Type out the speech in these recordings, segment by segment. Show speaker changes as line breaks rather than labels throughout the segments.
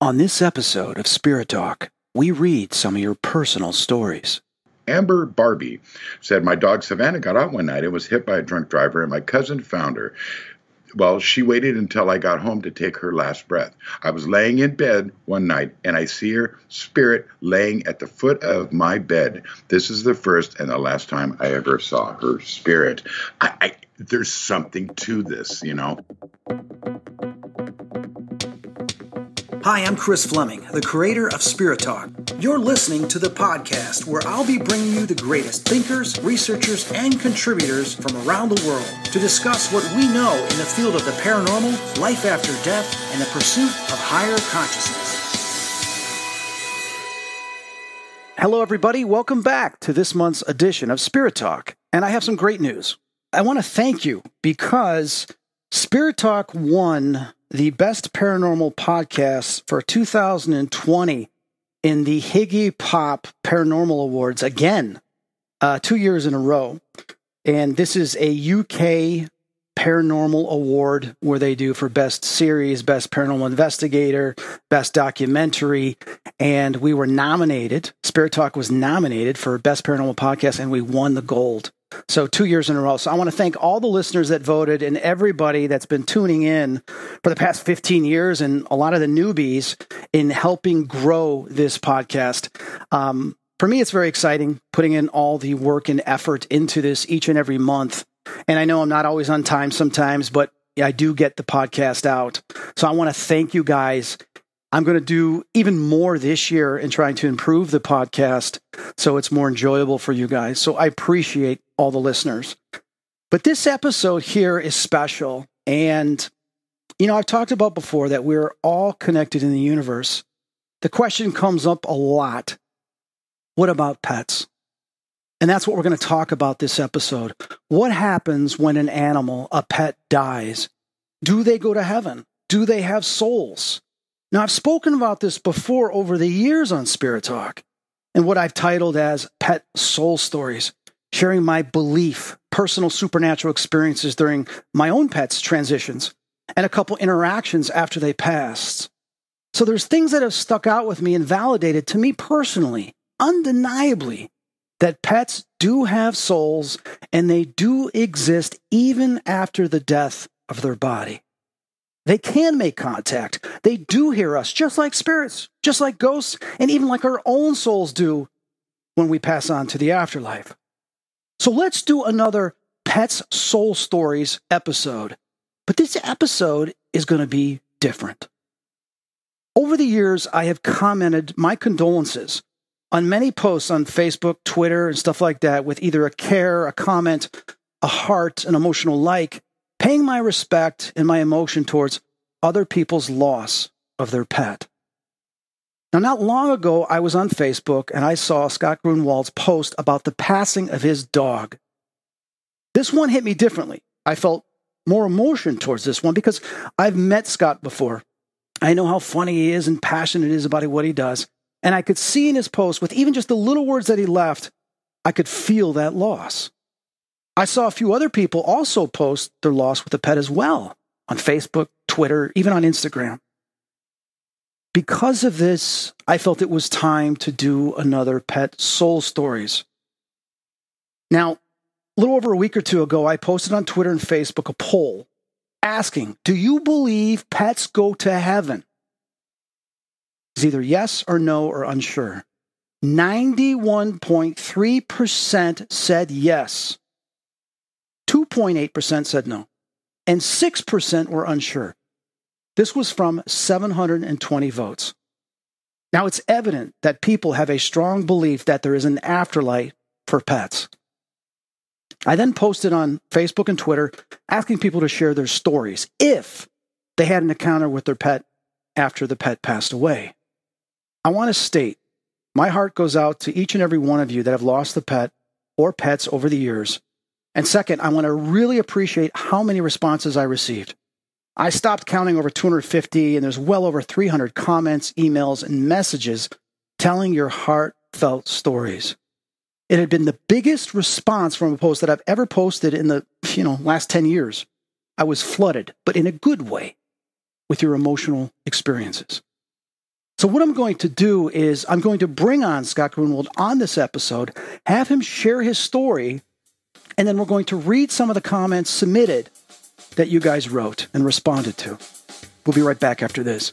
On this episode of Spirit Talk, we read some of your personal stories.
Amber Barbie said, my dog Savannah got out one night and was hit by a drunk driver, and my cousin found her. Well, she waited until I got home to take her last breath. I was laying in bed one night, and I see her spirit laying at the foot of my bed. This is the first and the last time I ever saw her spirit. There's something to this, you know.
Hi, I'm Chris Fleming, the creator of Spirit Talk. You're listening to the podcast where I'll be bringing you the greatest thinkers, researchers, and contributors from around the world to discuss what we know in the field of the paranormal, life after death, and the pursuit of higher consciousness. Hello, everybody. Welcome back to this month's edition of Spirit Talk. And I have some great news. I want to thank you because Spirit Talk won the Best Paranormal Podcast for 2020 in the Higgy Pop Paranormal Awards again, 2 years in a row. And this is a UK Paranormal Award where they do for Best Series, Best Paranormal Investigator, Best Documentary. And we were nominated, Spirit Talk was nominated for Best Paranormal Podcast, and we won the gold. So 2 years in a row. So I want to thank all the listeners that voted and everybody that's been tuning in for the past 15 years and a lot of the newbies in helping grow this podcast. For me, it's very exciting putting in all the work and effort into this each and every month. And I know I'm not always on time sometimes, but I do get the podcast out. So I want to thank you guys. I'm going to do even more this year in trying to improve the podcast so it's more enjoyable for you guys. So I appreciate all the listeners. But this episode here is special. And, you know, I've talked about before that we're all connected in the universe. The question comes up a lot. What about pets? And that's what we're going to talk about this episode. What happens when an animal, a pet, dies? Do they go to heaven? Do they have souls? Now, I've spoken about this before over the years on Spirit Talk and what I've titled as Pet Soul Stories, sharing my belief, personal supernatural experiences during my own pet's transitions, and a couple interactions after they passed. So there's things that have stuck out with me and validated to me personally, undeniably, that pets do have souls and they do exist even after the death of their body. They can make contact. They do hear us, just like spirits, just like ghosts, and even like our own souls do when we pass on to the afterlife. So let's do another Pets Soul Stories episode. But this episode is going to be different. Over the years, I have commented my condolences on many posts on Facebook, Twitter, and stuff like that with either a care, a comment, a heart, an emotional like, paying my respect and my emotion towards other people's loss of their pet. Now, not long ago, I was on Facebook and I saw Scott Gruenwald's post about the passing of his dog. This one hit me differently. I felt more emotion towards this one because I've met Scott before. I know how funny he is and passionate he is about what he does. And I could see in his post, with even just the little words that he left, I could feel that loss. I saw a few other people also post their loss with a pet as well on Facebook, Twitter, even on Instagram. Because of this, I felt it was time to do another Pet Soul Stories. Now, a little over a week or two ago, I posted on Twitter and Facebook a poll asking, do you believe pets go to heaven? It's either yes or no or unsure. 91.3% said yes. 2.8% said no, and 6% were unsure. This was from 720 votes. Now, it's evident that people have a strong belief that there is an afterlife for pets. I then posted on Facebook and Twitter asking people to share their stories if they had an encounter with their pet after the pet passed away. I want to state, my heart goes out to each and every one of you that have lost a pet or pets over the years. And second, I want to really appreciate how many responses I received. I stopped counting over 250, and there's well over 300 comments, emails, and messages telling your heartfelt stories. It had been the biggest response from a post that I've ever posted in the last 10 years. I was flooded, but in a good way, with your emotional experiences. So what I'm going to do is I'm going to bring on Scott Gruenwald on this episode, have him share his story, and then we're going to read some of the comments submitted that you guys wrote and responded to. We'll be right back after this.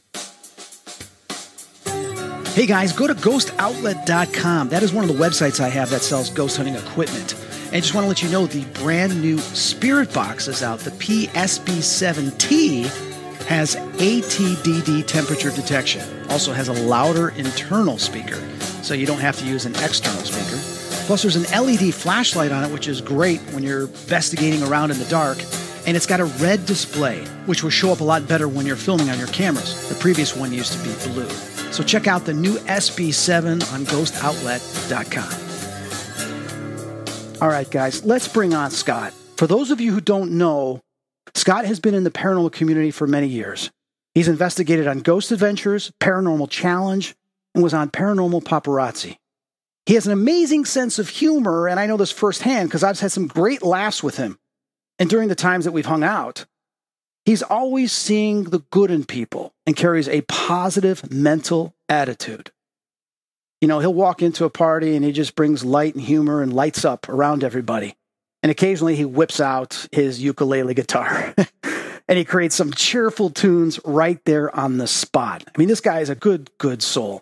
Hey guys, go to ghostoutlet.com. That is one of the websites I have that sells ghost hunting equipment. And I just want to let you know the brand new Spirit Box is out. The PSB7T has ATDD temperature detection. Also has a louder internal speaker, so you don't have to use an external speaker. Plus there's an LED flashlight on it, which is great when you're investigating around in the dark. And it's got a red display, which will show up a lot better when you're filming on your cameras. The previous one used to be blue. So check out the new SB7 on ghostoutlet.com. All right, guys, let's bring on Scott. For those of you who don't know, Scott has been in the paranormal community for many years. He's investigated on Ghost Adventures, Paranormal Challenge, and was on Paranormal Paparazzi. He has an amazing sense of humor, and I know this firsthand because I've had some great laughs with him. And during the times that we've hung out, he's always seeing the good in people and carries a positive mental attitude. You know, he'll walk into a party and he just brings light and humor and lights up around everybody. And occasionally he whips out his ukulele guitar and he creates some cheerful tunes right there on the spot. I mean, this guy is a good soul.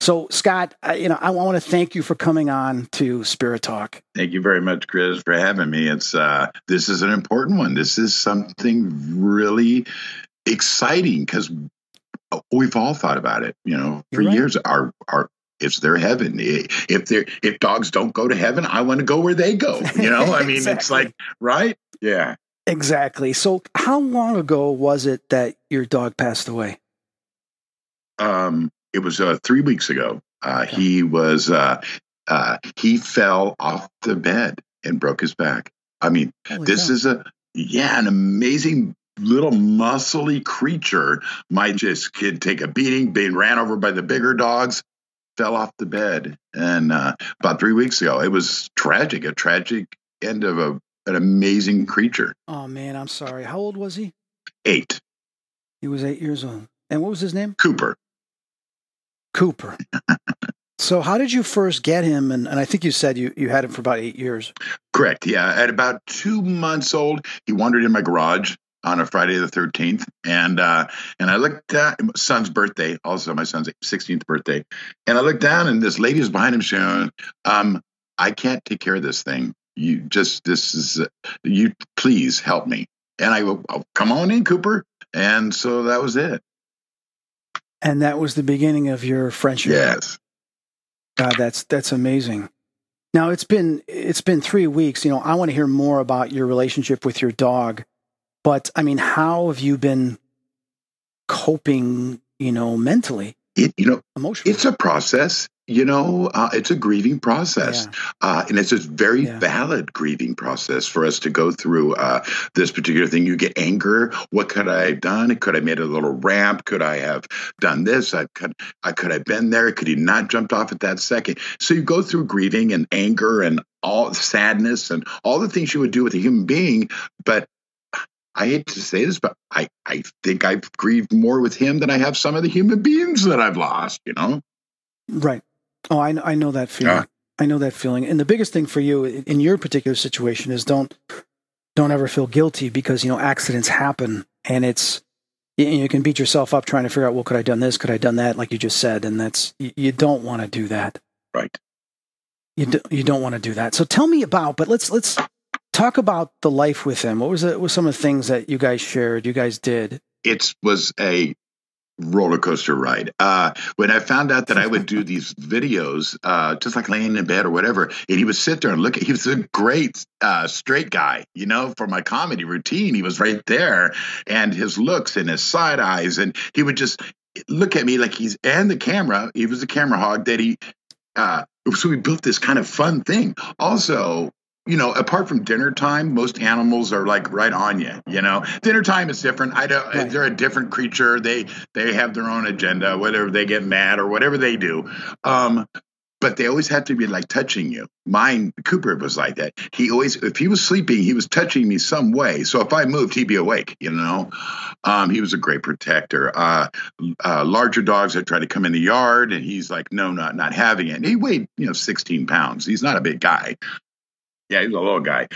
So, Scott, I want to thank you for coming on to Spirit Talk.
Thank you very much, Chris, for having me. It's this is an important one. This is something really exciting because we've all thought about it. You know, for years. Is there heaven? If dogs don't go to heaven, I want to go where they go. You know, I mean, exactly. It's like, right? Yeah,
exactly. So, how long ago was it that your dog passed away?
It was 3 weeks ago. He fell off the bed and broke his back. I mean, this is an amazing little muscly creature. Might just could take a beating, being ran over by the bigger dogs, fell off the bed. And about 3 weeks ago, it was tragic, a tragic end of an amazing creature.
Oh, man, I'm sorry. How old was he?
8.
He was 8 years old. And what was his name?
Cooper.
So how did you first get him? And I think you said you had him for about 8 years.
Correct. Yeah. At about 2 months old, he wandered in my garage on a Friday the 13th. And I looked at my son's birthday, also my son's 16th birthday. And I looked down and this lady was behind him saying, I can't take care of this thing. You please help me. And I go, oh, come on in, Cooper. And so that was it.
And that was the beginning of your friendship.
Yes.
God, that's amazing. Now it's been 3 weeks. You know, I want to hear more about your relationship with your dog. But I mean, how have you been coping, mentally?
Emotionally? It's a process. It's a grieving process. Yeah. And it's a very valid grieving process for us to go through this particular thing. You get anger. What could I have done? Could I have made a little ramp? Could I have done this? I could have been there. Could he not jumped off at that second? So you go through grieving and anger and all sadness and all the things you would do with a human being. But I hate to say this, but I think I've grieved more with him than I have some of the human beings that I've lost,
Right. Oh, I know that feeling. Yeah. I know that feeling. And the biggest thing for you in your particular situation is don't ever feel guilty because, accidents happen and it's, you can beat yourself up trying to figure out, well, could I have done this? Could I have done that? Like you just said. And you don't want to do that.
Right.
You don't want to do that. So tell me but let's talk about the life with him. What was some of the things that you guys shared, you guys did?
It was a roller coaster ride. When I found out that I would do these videos, just like laying in bed or whatever, and he would sit there and look he was a great straight guy, for my comedy routine. He was right there, and his looks and his side eyes, and he would just look at me like he was a camera hog that he, so we built this kind of fun thing. Also, apart from dinner time, most animals are like right on you. Dinner time is different. They're a different creature. They have their own agenda, whether they get mad or whatever they do. but they always had to be like touching you. Mine, Cooper was like that. He always, if he was sleeping, he was touching me some way. So if I moved, he'd be awake, you know. He was a great protector. Larger dogs that try to come in the yard, and he's like, no, not having it. And he weighed, 16 pounds. He's not a big guy. Yeah, he's a little guy.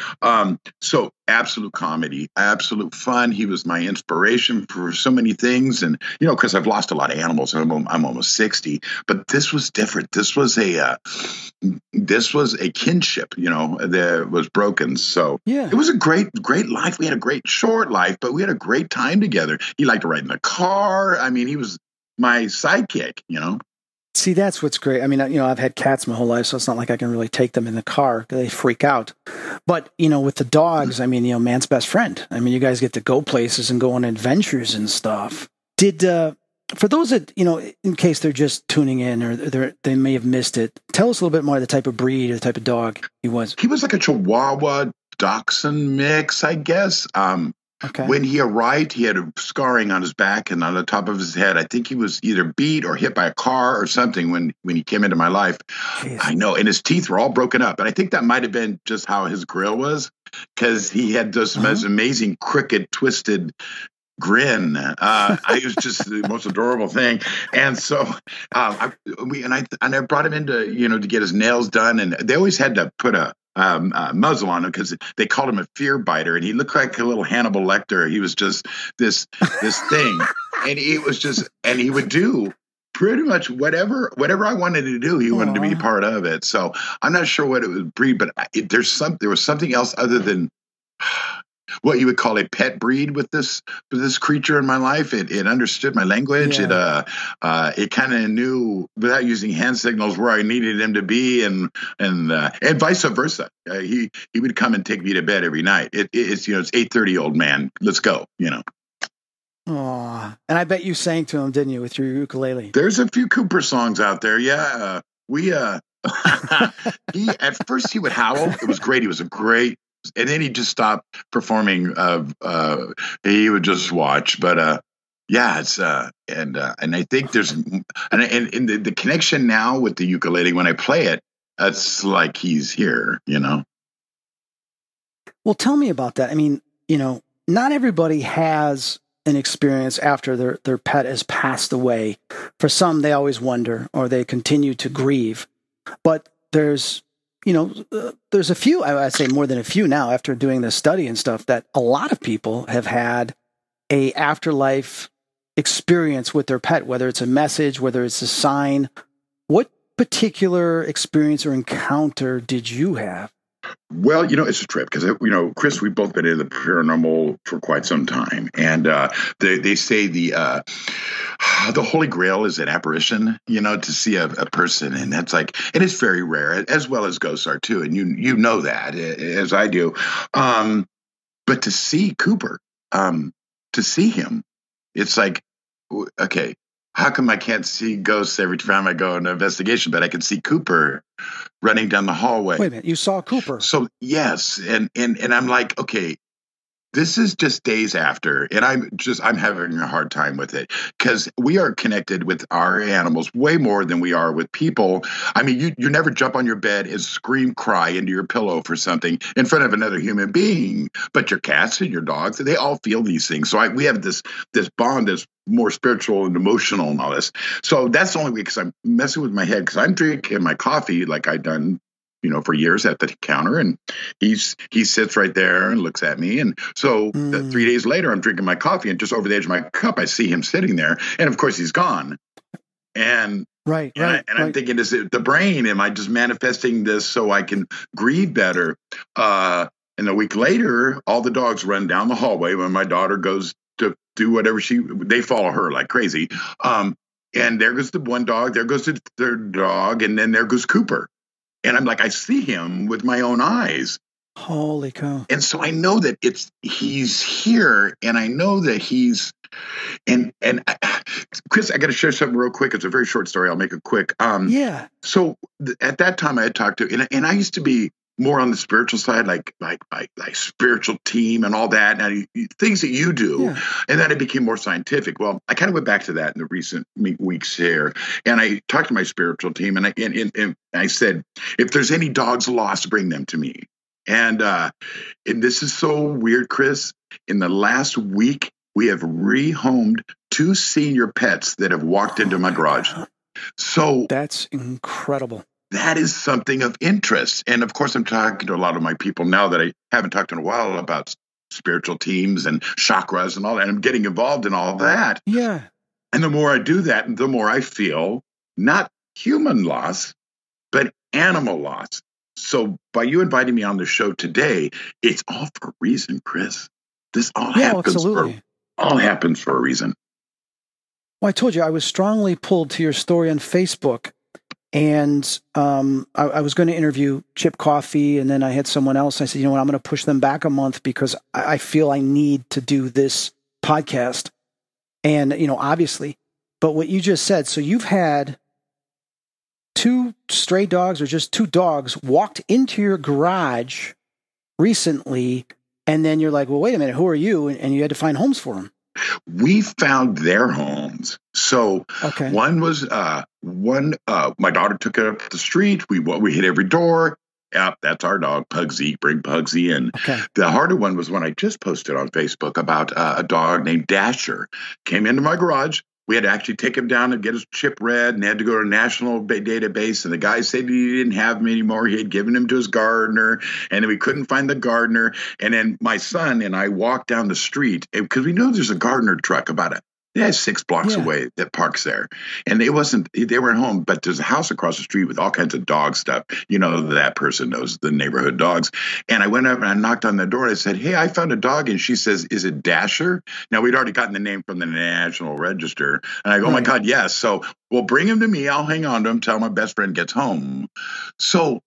So absolute comedy, absolute fun. He was my inspiration for so many things. And, because I've lost a lot of animals. I'm almost 60, but this was different. This was a kinship, that was broken. So
yeah,
it was a great life. We had a great short life, but we had a great time together. He liked to ride in the car. I mean, he was my sidekick,
See, that's what's great. I mean, I've had cats my whole life, so it's not like I can really take them in the car. They freak out. But, with the dogs, I mean, man's best friend. I mean, you guys get to go places and go on adventures and stuff. For those that, in case they're just tuning in or they may have missed it, tell us a little bit more of the type of breed or the type of dog he was.
He was like a Chihuahua Dachshund mix, I guess.
Okay.
When he arrived, he had a scarring on his back and on the top of his head. I think he was either beat or hit by a car or something when he came into my life.
Jeez.
I know. And his teeth were all broken up. And I think that might have been just how his grill was, because he had this most amazing crooked, twisted grin. It was just the most adorable thing. And so I brought him in to get his nails done. And they always had to put a muzzle on him because they called him a fear biter, and he looked like a little Hannibal Lecter. He was just this thing, and he would do pretty much whatever I wanted to do. He wanted to be part of it. So I'm not sure what it would breed, but there was something else other than what you would call a pet breed with this creature in my life. It understood my language. Yeah. It kind of knew without using hand signals where I needed him to be, and vice versa. He would come and take me to bed every night. It's 8:30, old man, let's go.
Oh, and I bet you sang to him, didn't you, with your ukulele?
There's a few Cooper songs out there. Yeah, at first he would howl. It was great. He was a great. And then he just stopped performing. He would just watch. But it's and I think there's and the connection now with the ukulele when I play it, it's like he's here.
Well, tell me about that. I mean, not everybody has an experience after their pet has passed away. For some, they always wonder, or they continue to grieve. But there's there's a few, I'd say more than a few now, after doing this study and stuff, that a lot of people have had a afterlife experience with their pet, whether it's a message, whether it's a sign. What particular experience or encounter did you have?
Well, it's a trip because, Chris, we've both been in the paranormal for quite some time. And they say the Holy Grail is an apparition, to see a person. And that's and it's very rare, as well as ghosts are too. And you know that, as I do. But to see Cooper, to see him, it's like, okay, how come I can't see ghosts every time I go on an investigation, but I can see Cooper running down the hallway?
Wait a minute, you saw Cooper?
So yes, and I'm like, okay, this is just days after, and I'm having a hard time with it because we are connected with our animals way more than we are with people. I mean, you never jump on your bed and scream, cry into your pillow for something in front of another human being, but your cats and your dogs, they all feel these things. So we have this bond that's more spiritual and emotional and all this. So that's the only way, because I'm messing with my head because I'm drinking my coffee like I've done for years at the counter, and he sits right there and looks at me. And so 3 days later, I'm drinking my coffee, and just over the edge of my cup, I see him sitting there, and of course he's gone. And
right.
I'm thinking, is it the brain? Am I just manifesting this so I can grieve better? And a week later, all the dogs run down the hallway when my daughter goes to do whatever they follow her like crazy. And there goes the one dog, there goes the third dog, and then there goes Cooper. And I'm like, I see him with my own eyes.
Holy cow.
And so I know that he's here, and I know that he's, Chris, I got to share something real quick. It's a very short story. I'll make it quick.
Yeah.
So at that time I had talked to, and I used to be more on the spiritual side, like spiritual team and all that, and things that you do.
Yeah.
And then it became more scientific. Well, I kind of went back to that in the recent weeks here, and I talked to my spiritual team, and I said, if there's any dogs lost, bring them to me. And this is so weird, Chris. In the last week, we have rehomed 2 senior pets that have walked into my garage. So
that's incredible.
That is something of interest. And of course, I'm talking to a lot of my people now that I haven't talked in a while about spiritual teams and chakras and all that. And I'm getting involved in all that.
Yeah.
And the more I do that, the more I feel not human loss, but animal loss. So by you inviting me on the show today, it's all for a reason, Chris. This all happens for a reason.
Well, I told you I was strongly pulled to your story on Facebook, and I was going to interview Chip Coffey, and then I had someone else. I said, you know what, I'm going to push them back a month because I feel I need to do this podcast. And, obviously, but what you just said, so you've had 2 stray dogs or just 2 dogs walked into your garage recently, and then you're like, well, wait a minute, who are you? And you had to find homes for them.
We found their homes. So one was my daughter took it up the street. We hit every door. Yep, that's our dog, Pugsy. Bring Pugsy in. The harder one was one I just posted on Facebook about a dog named Dasher. Came into my garage. We had to actually take him down and get his chip read, and had to go to a national database. And the guy said he didn't have him anymore. He had given him to his gardener, and then we couldn't find the gardener. And then my son and I walked down the street because we know there's a gardener truck about 6 blocks away that parks there. And they weren't home, but there's a house across the street with all kinds of dog stuff. That person knows the neighborhood dogs. And I went up and I knocked on the door and I said, hey, I found a dog. And she says, is it Dasher? Now, we'd already gotten the name from the National Register. And I go, oh my God, yes. So we'll bring him to me. I'll hang on to him till my best friend gets home. So,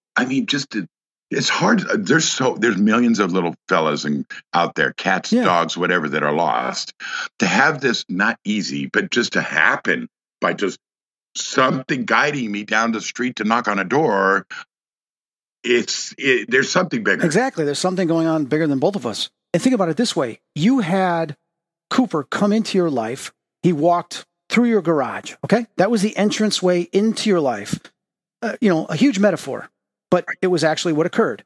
it's hard. There's millions of little fellas out there, cats, dogs, whatever, that are lost. To have this, not easy, but just to happen by just something guiding me down the street to knock on a door. There's something bigger.
Exactly. There's something going on bigger than both of us. And think about it this way. You had Cooper come into your life. He walked through your garage. Okay. That was the entranceway into your life. A huge metaphor. But it was actually what occurred.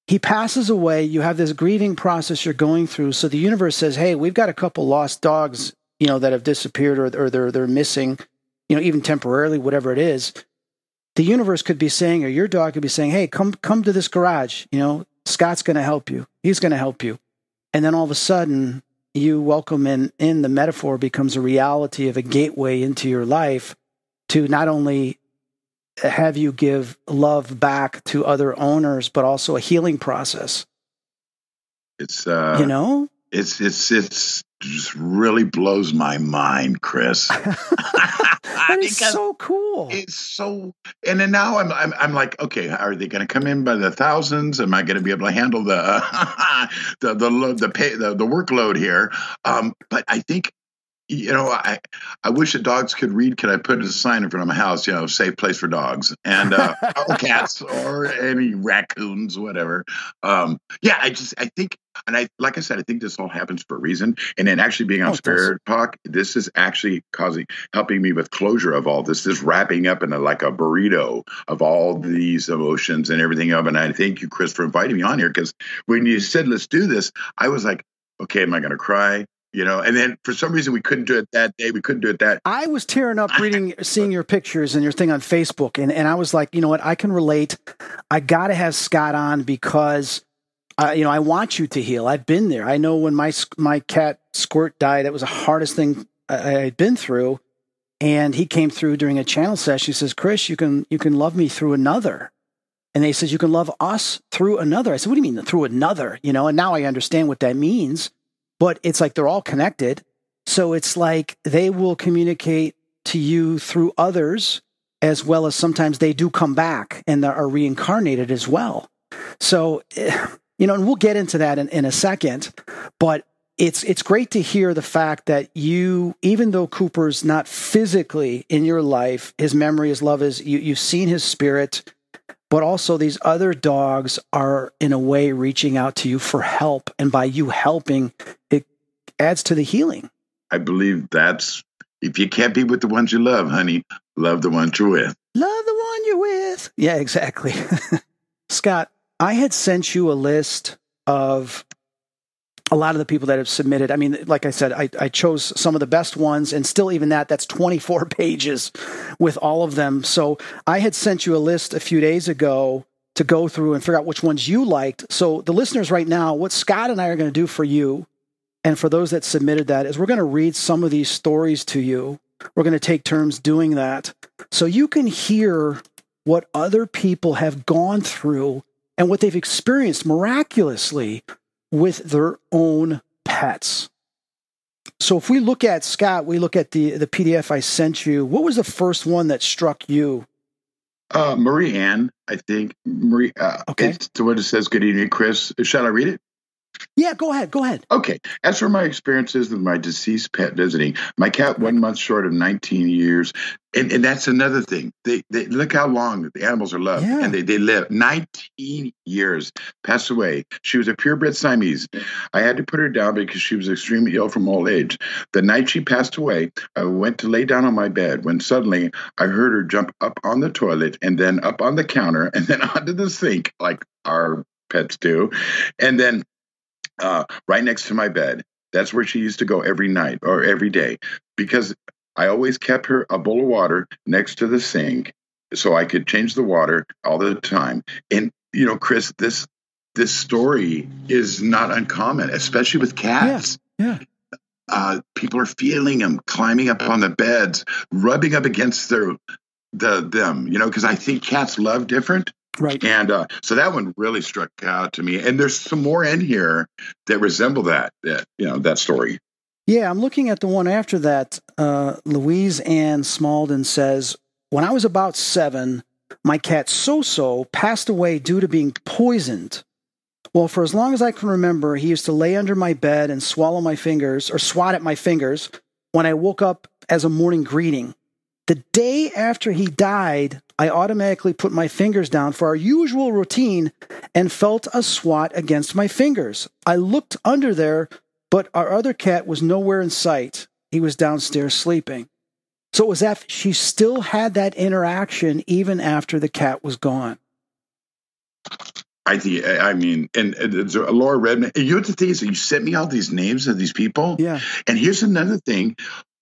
He passes away. You have this grieving process you're going through. So the universe says, hey, we've got a couple lost dogs, that have disappeared or they're missing, even temporarily, whatever it is. The universe could be saying, or your dog could be saying, hey, come to this garage. Scott's going to help you. He's going to help you. And then all of a sudden you welcome in the metaphor becomes a reality of a gateway into your life to not only have you give love back to other owners, but also a healing process.
It's it's just really blows my mind, Chris.
That is so cool.
It's so, and then now I'm like, okay, are they going to come in by the thousands? Am I going to be able to handle the workload here? But I think, I wish that dogs could read. Could I put a sign in front of my house, safe place for dogs and or cats or any raccoons, whatever. I think, and like I said, I think this all happens for a reason. And then actually being on Spirit Talk, this is actually helping me with closure of all this. This wrapping up in like a burrito of all these emotions and everything of. And I thank you, Chris, for inviting me on here, because when you said let's do this, I was like, okay, am I going to cry? And then for some reason we couldn't do it that day. We couldn't do it that.
I was tearing up seeing your pictures and your thing on Facebook. And I was like, you know what? I can relate. I got to have Scott on because, I want you to heal. I've been there. I know when my cat Squirt died, that was the hardest thing I had been through. And he came through during a channel session. He says, Chris, you can love me through another. And they says, you can love us through another. I said, what do you mean through another? And now I understand what that means. But it's like they're all connected. So it's like they will communicate to you through others, as well as sometimes they do come back and are reincarnated as well. So, and we'll get into that in a second. But it's great to hear the fact that you, even though Cooper's not physically in your life, his memory, his love is, you've seen his spirit, but also these other dogs are in a way reaching out to you for help. And by you helping, it adds to the healing.
I believe if you can't be with the ones you love, honey, love the ones you're with.
Love the one you're with. Yeah, exactly. Scott, I had sent you a list of a lot of the people that have submitted. I mean, like I said, I chose some of the best ones, and still even that's 24 pages with all of them. So I had sent you a list a few days ago to go through and figure out which ones you liked. So the listeners right now, what Scott and I are going to do for you, and for those that submitted that, is we're going to read some of these stories to you. We're going to take turns doing that so you can hear what other people have gone through and what they've experienced miraculously with their own pets. So if we look at, Scott, we look at the PDF I sent you, what was the first one that struck you?
Marie Ann, I think. Marie.
Okay.
It's the one that says, "Good evening, Chris." Shall I read it?
Yeah, go ahead.
Okay. As for my experiences with my deceased pet visiting, my cat 1 month short of 19 years. And that's another thing. They look how long the animals are loved.
Yeah.
And they live 19 years, passed away. She was a purebred Siamese. I had to put her down because she was extremely ill from old age. The night she passed away, I went to lay down on my bed when suddenly I heard her jump up on the toilet and then up on the counter and then onto the sink like our pets do. And then right next to my bed. That's where she used to go every night or every day because I always kept her a bowl of water next to the sink so I could change the water all the time. And, Chris, this story is not uncommon, especially with cats.
Yeah.
People are feeling them, climbing up on the beds, rubbing up against them, because I think cats love different.
Right.
And so that one really struck out to me. And there's some more in here that resemble that story.
Yeah, I'm looking at the one after that. Louise Ann Smalden says, when I was about 7, my cat So-So passed away due to being poisoned. Well, for as long as I can remember, he used to lay under my bed and swallow my fingers or swat at my fingers when I woke up as a morning greeting. The day after he died, I automatically put my fingers down for our usual routine and felt a swat against my fingers. I looked under there, but our other cat was nowhere in sight. He was downstairs sleeping. So it was that she still had that interaction even after the cat was gone.
And Laura Redmond, you know what the thing is, you sent me all these names of these people.
Yeah.
And here's another thing.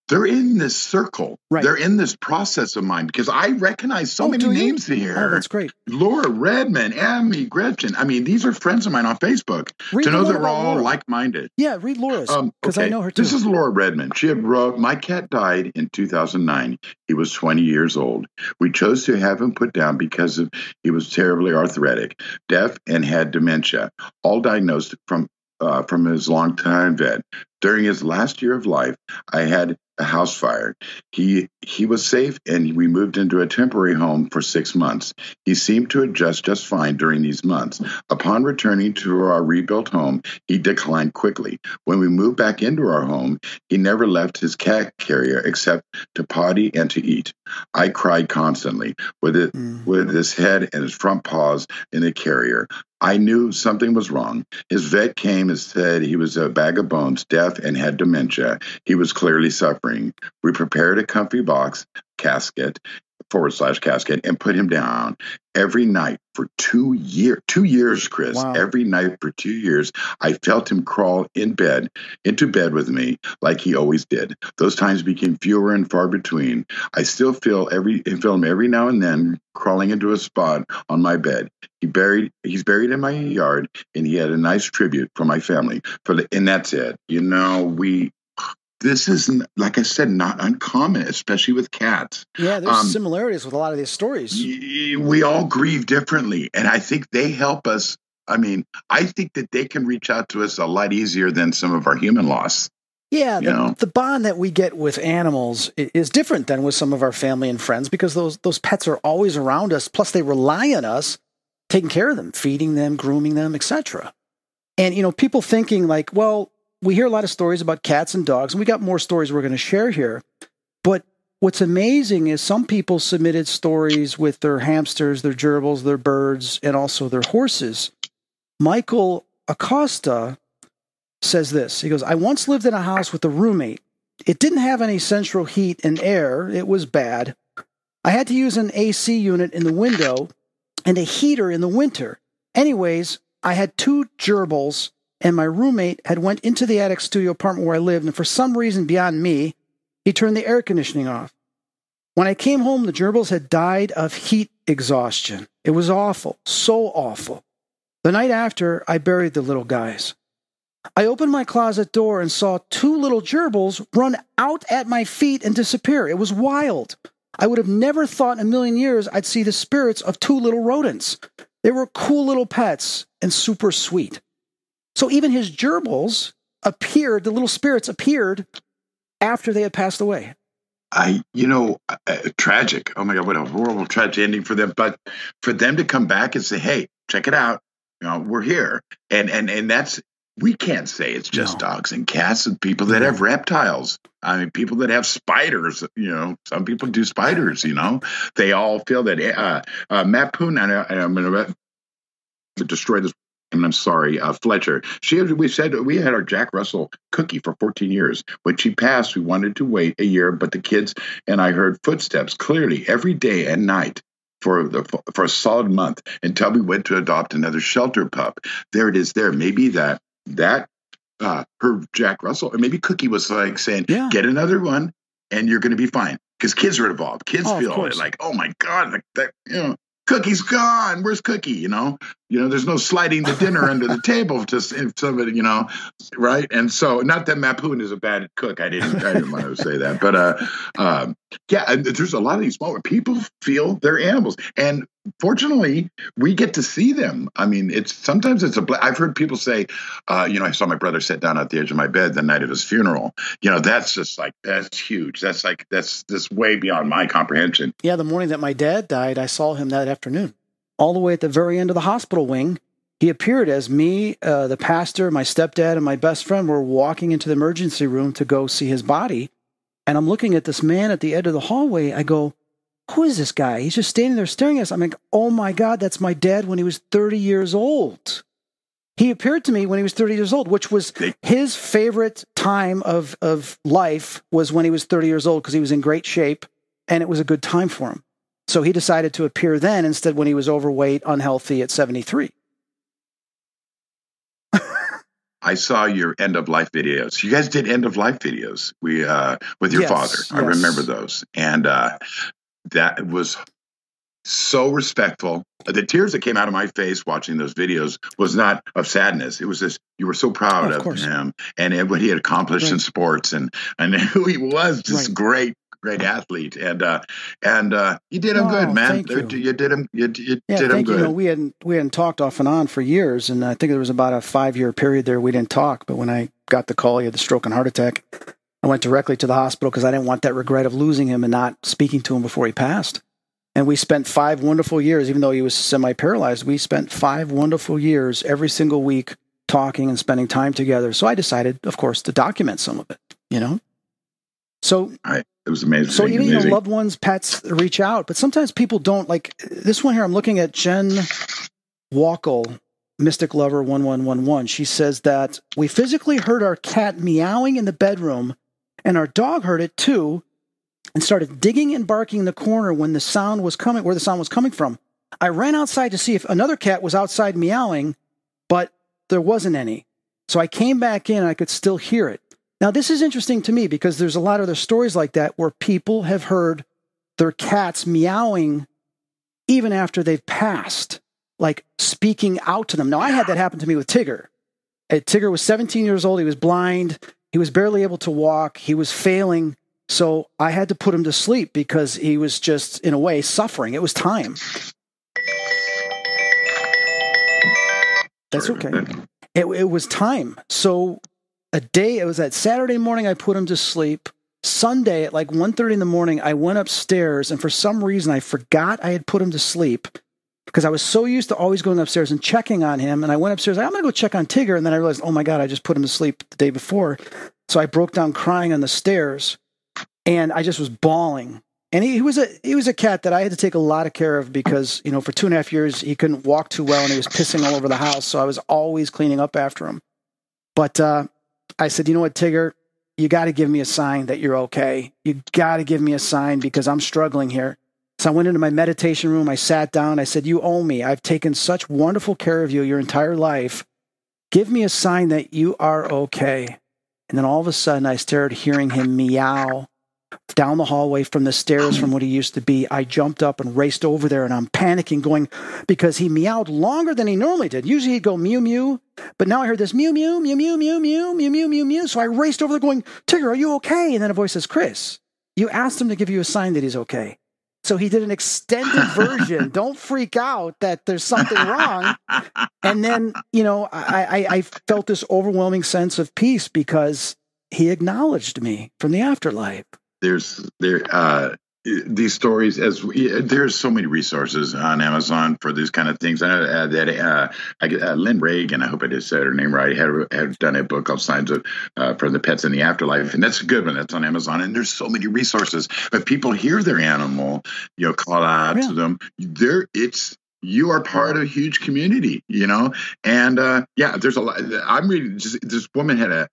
They're in this circle.
Right.
They're in this process of mine because I recognize so many names here.
Oh, that's great.
Laura, Redmond, Amy, Gretchen. I mean, these are friends of mine on Facebook.
Read
to know that we're all
Laura.
Like-minded.
Yeah, read Laura's because I know her too.
This is Laura Redmond. She had my cat died in 2009. He was 20 years old. We chose to have him put down because he was terribly arthritic, deaf, and had dementia, all diagnosed from his long-time vet. During his last year of life, I had a house fire. He was safe, and we moved into a temporary home for 6 months. He seemed to adjust just fine during these months. Upon returning to our rebuilt home, he declined quickly. When we moved back into our home, he never left his cat carrier except to potty and to eat. I cried constantly with his head and his front paws in the carrier. I knew something was wrong. His vet came and said he was a bag of bones, deaf, and had dementia. He was clearly suffering. We prepared a comfy box, casket, /casket, and put him down every night for 2 years. 2 years, Chris.
Wow.
Every night for 2 years, I felt him crawl into bed with me like he always did. Those times became fewer and far between. I still feel him every now and then crawling into a spot on my bed. He's buried in my yard, and he had a nice tribute from my family. And that's it. This is, like I said, not uncommon, especially with cats.
Yeah, there's similarities with a lot of these stories.
We all grieve differently, and I think they help us. I mean, I think that they can reach out to us a lot easier than some of our human loss.
Yeah, the bond that we get with animals is different than with some of our family and friends because those pets are always around us. Plus, they rely on us taking care of them, feeding them, grooming them, etc. And, people thinking like, well, we hear a lot of stories about cats and dogs, and we got more stories we're going to share here. But what's amazing is some people submitted stories with their hamsters, their gerbils, their birds, and also their horses. Michael Acosta says this. He goes, I once lived in a house with a roommate. It didn't have any central heat and air. It was bad. I had to use an AC unit in the window and a heater in the winter. Anyways, I had 2 gerbils, and my roommate had went into the attic studio apartment where I lived, and for some reason beyond me, he turned the air conditioning off. When I came home, the gerbils had died of heat exhaustion. It was awful, so awful. The night after, I buried the little guys. I opened my closet door and saw 2 little gerbils run out at my feet and disappear. It was wild. I would have never thought in a million years I'd see the spirits of 2 little rodents. They were cool little pets and super sweet. So even his gerbils appeared, the little spirits appeared after they had passed away.
Tragic. Oh my God, what a horrible, tragic ending for them. But for them to come back and say, hey, check it out. We're here. And that's, we can't say it's just dogs and cats and people that have reptiles. I mean, people that have spiders, some people do spiders, they all feel that. Matt Poon, and I'm going to destroy this, and I'm sorry, Fletcher. We said we had our Jack Russell Cookie for 14 years. When she passed, we wanted to wait a year, but the kids and I heard footsteps clearly every day and night for a solid month until we went to adopt another shelter pup. There it is. There, maybe that her Jack Russell, or maybe Cookie was like saying, get another one and you're going to be fine. Because kids are involved. Kids feel like, oh my God, Cookie's gone. Where's Cookie? There's no sliding the dinner under the table to somebody, right? And so, not that Mapoon is a bad cook. I didn't want to say that, but there's a lot of these moments where people feel they're animals, and fortunately, we get to see them. I mean, sometimes I've heard people say, I saw my brother sit down at the edge of my bed the night of his funeral. That's just that's huge. That's way beyond my comprehension.
Yeah, the morning that my dad died, I saw him that afternoon. All the way at the very end of the hospital wing, he appeared as me, the pastor, my stepdad, and my best friend were walking into the emergency room to go see his body. And I'm looking at this man at the end of the hallway. I go, who is this guy? He's just standing there staring at us. I'm like, oh my God, that's my dad when he was 30 years old. He appeared to me when he was 30 years old, which was his favorite time of life, was when he was 30 years old because he was in great shape and it was a good time for him. So he decided to appear then instead when he was overweight, unhealthy at 73.
I saw your end of life videos. You guys did end of life videos. With your father. I remember those. And that was so respectful. The tears that came out of my face watching those videos was not of sadness. It was just, you were so proud of him and what he had accomplished in sports and who he was, just great athlete. And you did him good, man. You did him good.
We hadn't talked off and on for years, and I think there was about a 5-year period there we didn't talk. But when I got the call, he had the stroke and heart attack, I went directly to the hospital because I didn't want that regret of losing him and not speaking to him before he passed. And we spent 5 wonderful years, even though he was semi-paralyzed, we spent 5 wonderful years every single week talking and spending time together. So I decided, of course, to document some of it, So
it was amazing.
So even your loved ones, pets reach out, but sometimes people don't. Like this one here, I'm looking at Jen Wackel, Mystic Lover 1111. She says that we physically heard our cat meowing in the bedroom, and our dog heard it too, and started digging and barking in the corner when the sound was coming, where the sound was coming from. I ran outside to see if another cat was outside meowing, but there wasn't any. So I came back in and I could still hear it. Now, this is interesting to me because there's a lot of other stories like that where people have heard their cats meowing even after they've passed, like speaking out to them. Now, I had that happen to me with Tigger. Tigger was 17 years old. He was blind. He was barely able to walk. He was failing. So I had to put him to sleep because he was just, in a way, suffering. It was time. That's okay. It was time. So it was that Saturday morning I put him to sleep. Sunday at like 1:30 in the morning, I went upstairs, and for some reason I forgot I had put him to sleep because I was so used to always going upstairs and checking on him. And I went upstairs, I'm going to go check on Tigger. And then I realized, oh my God, I just put him to sleep the day before. So I broke down crying on the stairs. And I just was bawling. And he was a cat that I had to take a lot of care of because, for 2.5 years, he couldn't walk too well and he was pissing all over the house. So I was always cleaning up after him. But I said, you know what, Tigger, you got to give me a sign that you're okay. You got to give me a sign because I'm struggling here. So I went into my meditation room. I sat down. I said, you owe me. I've taken such wonderful care of you your entire life. Give me a sign that you are okay. And then all of a sudden, I started hearing him meow down the hallway from the stairs from what he used to be. I jumped up and raced over there, and I'm panicking, going, because he meowed longer than he normally did. Usually he'd go mew, mew, but now I heard this mew, mew, mew, mew, mew, mew, mew, mew, mew, mew. So I raced over there going, Tigger, are you okay? And then a voice says, Chris, you asked him to give you a sign that he's okay. So he did an extended version. Don't freak out that there's something wrong. And then, I felt this overwhelming sense of peace because he acknowledged me from the afterlife.
These stories, there's so many resources on Amazon for these kind of things. Lynn Reagan, I hope I just said her name right, had done a book called Signs of from the Pets in the Afterlife, and that's a good one. That's on Amazon, and there's so many resources. But people hear their animal, call out to them. You are part of a huge community, and there's a lot. I'm reading. This woman had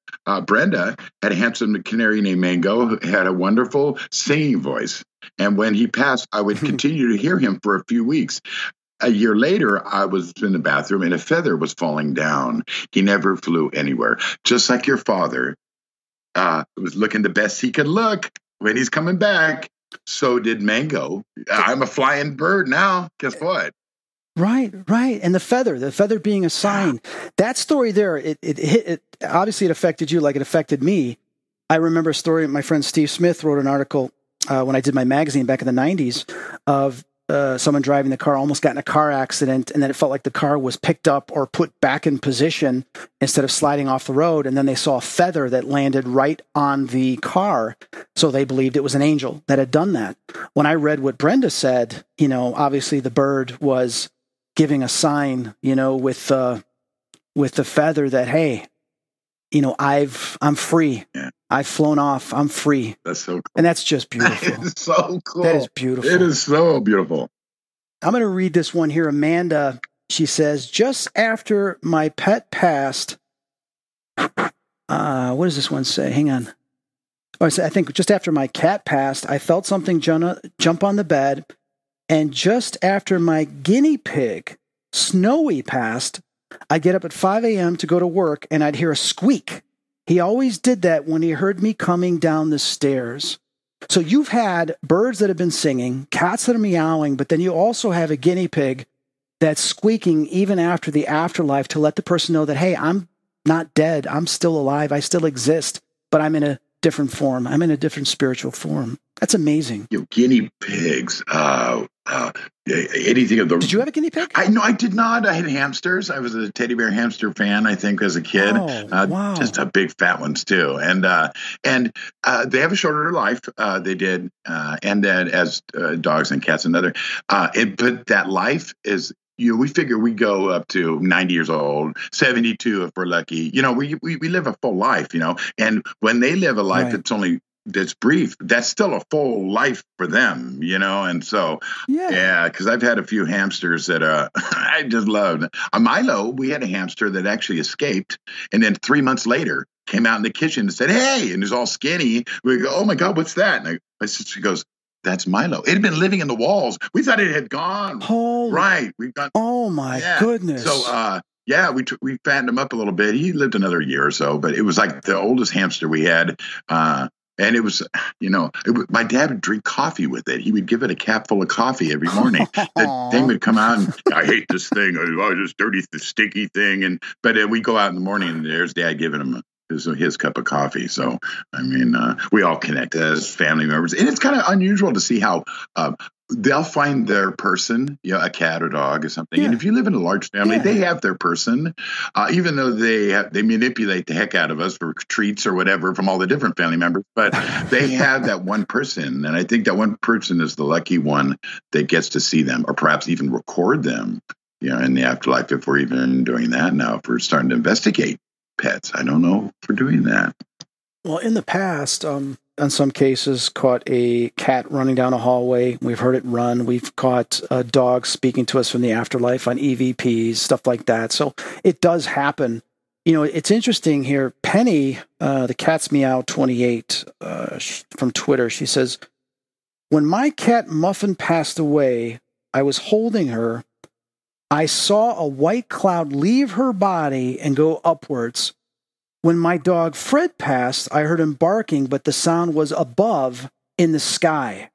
Brenda had a handsome canary named Mango, who had a wonderful singing voice. And when he passed, I would continue to hear him for a few weeks. A year later, I was in the bathroom and a feather was falling down. He never flew anywhere. Just like your father was looking the best he could look when he's coming back. So did Mango. I'm a flying bird now. Guess what?
Right. And the feather being a sign. That story there, it obviously it affected you like it affected me. I remember a story, my friend Steve Smith wrote an article when I did my magazine back in the 90s of someone driving the car, almost got in a car accident, and then it felt like the car was picked up or put back in position instead of sliding off the road, and then they saw a feather that landed right on the car, so they believed it was an angel that had done that. When I read what Brenda said, obviously the bird was giving a sign, with the feather that, hey, I'm free. Yeah. I've flown off. I'm free.
That's so cool.
And that's just beautiful.
It's so cool.
That is beautiful.
It is so beautiful.
I'm going to read this one here. Amanda, she says, just after my pet passed, what does this one say? Hang on. Oh, I think just after my cat passed, I felt something jump on the bed. And just after my guinea pig, Snowy, passed, I'd get up at 5 a.m. to go to work, and I'd hear a squeak. He always did that when he heard me coming down the stairs. So you've had birds that have been singing, cats that are meowing, but then you also have a guinea pig that's squeaking even after the afterlife to let the person know that, hey, I'm not dead. I'm still alive. I still exist, but I'm in a different form. I'm in a different spiritual form. That's amazing.
Guinea pigs, anything of the...
Did you have a guinea pig?
No, I did not. I had hamsters. I was a teddy bear hamster fan, I think, as a kid.
Oh, wow.
Just a big fat ones, too. And they have a shorter life. They did. And then as dogs and cats and other. But that life is... we figure we go up to 90 years old, 72 if we're lucky. We live a full life, and when they live a life that's brief, that's still a full life for them, and so, because I've had a few hamsters that I just loved. Milo, we had a hamster that actually escaped, and then 3 months later came out in the kitchen and said, hey, and he's all skinny. We go, oh my God, what's that? And my sister goes, that's Milo. It had been living in the walls. We thought it had gone. Right.
Oh my goodness.
So, we fattened him up a little bit. He lived another year or so, but it was like the oldest hamster we had. And it was, my dad would drink coffee with it. He would give it a cap full of coffee every morning. The thing would come out and, I hate this thing. Oh, this dirty, stinky thing. But we go out in the morning and there's Dad giving him his cup of coffee. So, we all connect as family members. And it's kind of unusual to see how they'll find their person, a cat or dog or something. Yeah. And if you live in a large family, they have their person, even though they manipulate the heck out of us for treats or whatever from all the different family members. But they have that one person. And I think that one person is the lucky one that gets to see them or perhaps even record them, in the afterlife, if we're even doing that now, if we're starting to investigate pets. I don't know if we're doing that.
Well, in the past, in some cases, caught a cat running down a hallway. We've heard it run. We've caught a dog speaking to us from the afterlife on EVPs, stuff like that. So it does happen. You know, it's interesting here. Penny, the Cat's Meow 28 from Twitter, she says, when my cat Muffin passed away, I was holding her. I saw a white cloud leave her body and go upwards. When my dog Fred passed, I heard him barking, but the sound was above in the sky.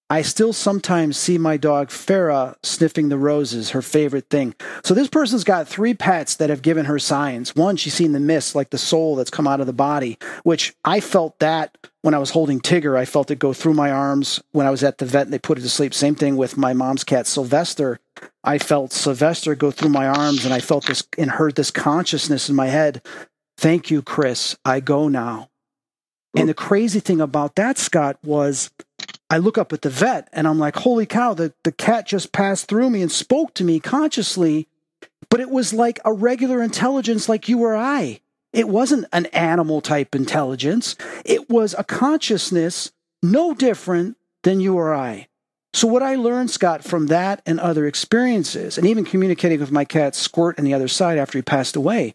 I still sometimes see my dog Farah sniffing the roses, her favorite thing. So this person's got 3 pets that have given her signs. One, she's seen the mist, like the soul that's come out of the body, which I felt that when I was holding Tigger. I felt it go through my arms when I was at the vet and they put it to sleep. Same thing with my mom's cat, Sylvester. I felt Sylvester go through my arms and I felt this and heard this consciousness in my head. Thank you, Chris. I go now. And the crazy thing about that, Scott, was I look up at the vet and I'm like, holy cow, the cat just passed through me and spoke to me consciously, but it was like a regular intelligence like you or I. It wasn't an animal type intelligence. It was a consciousness no different than you or I. So what I learned, Scott, from that and other experiences, and even communicating with my cat Squirt on the other side after he passed away,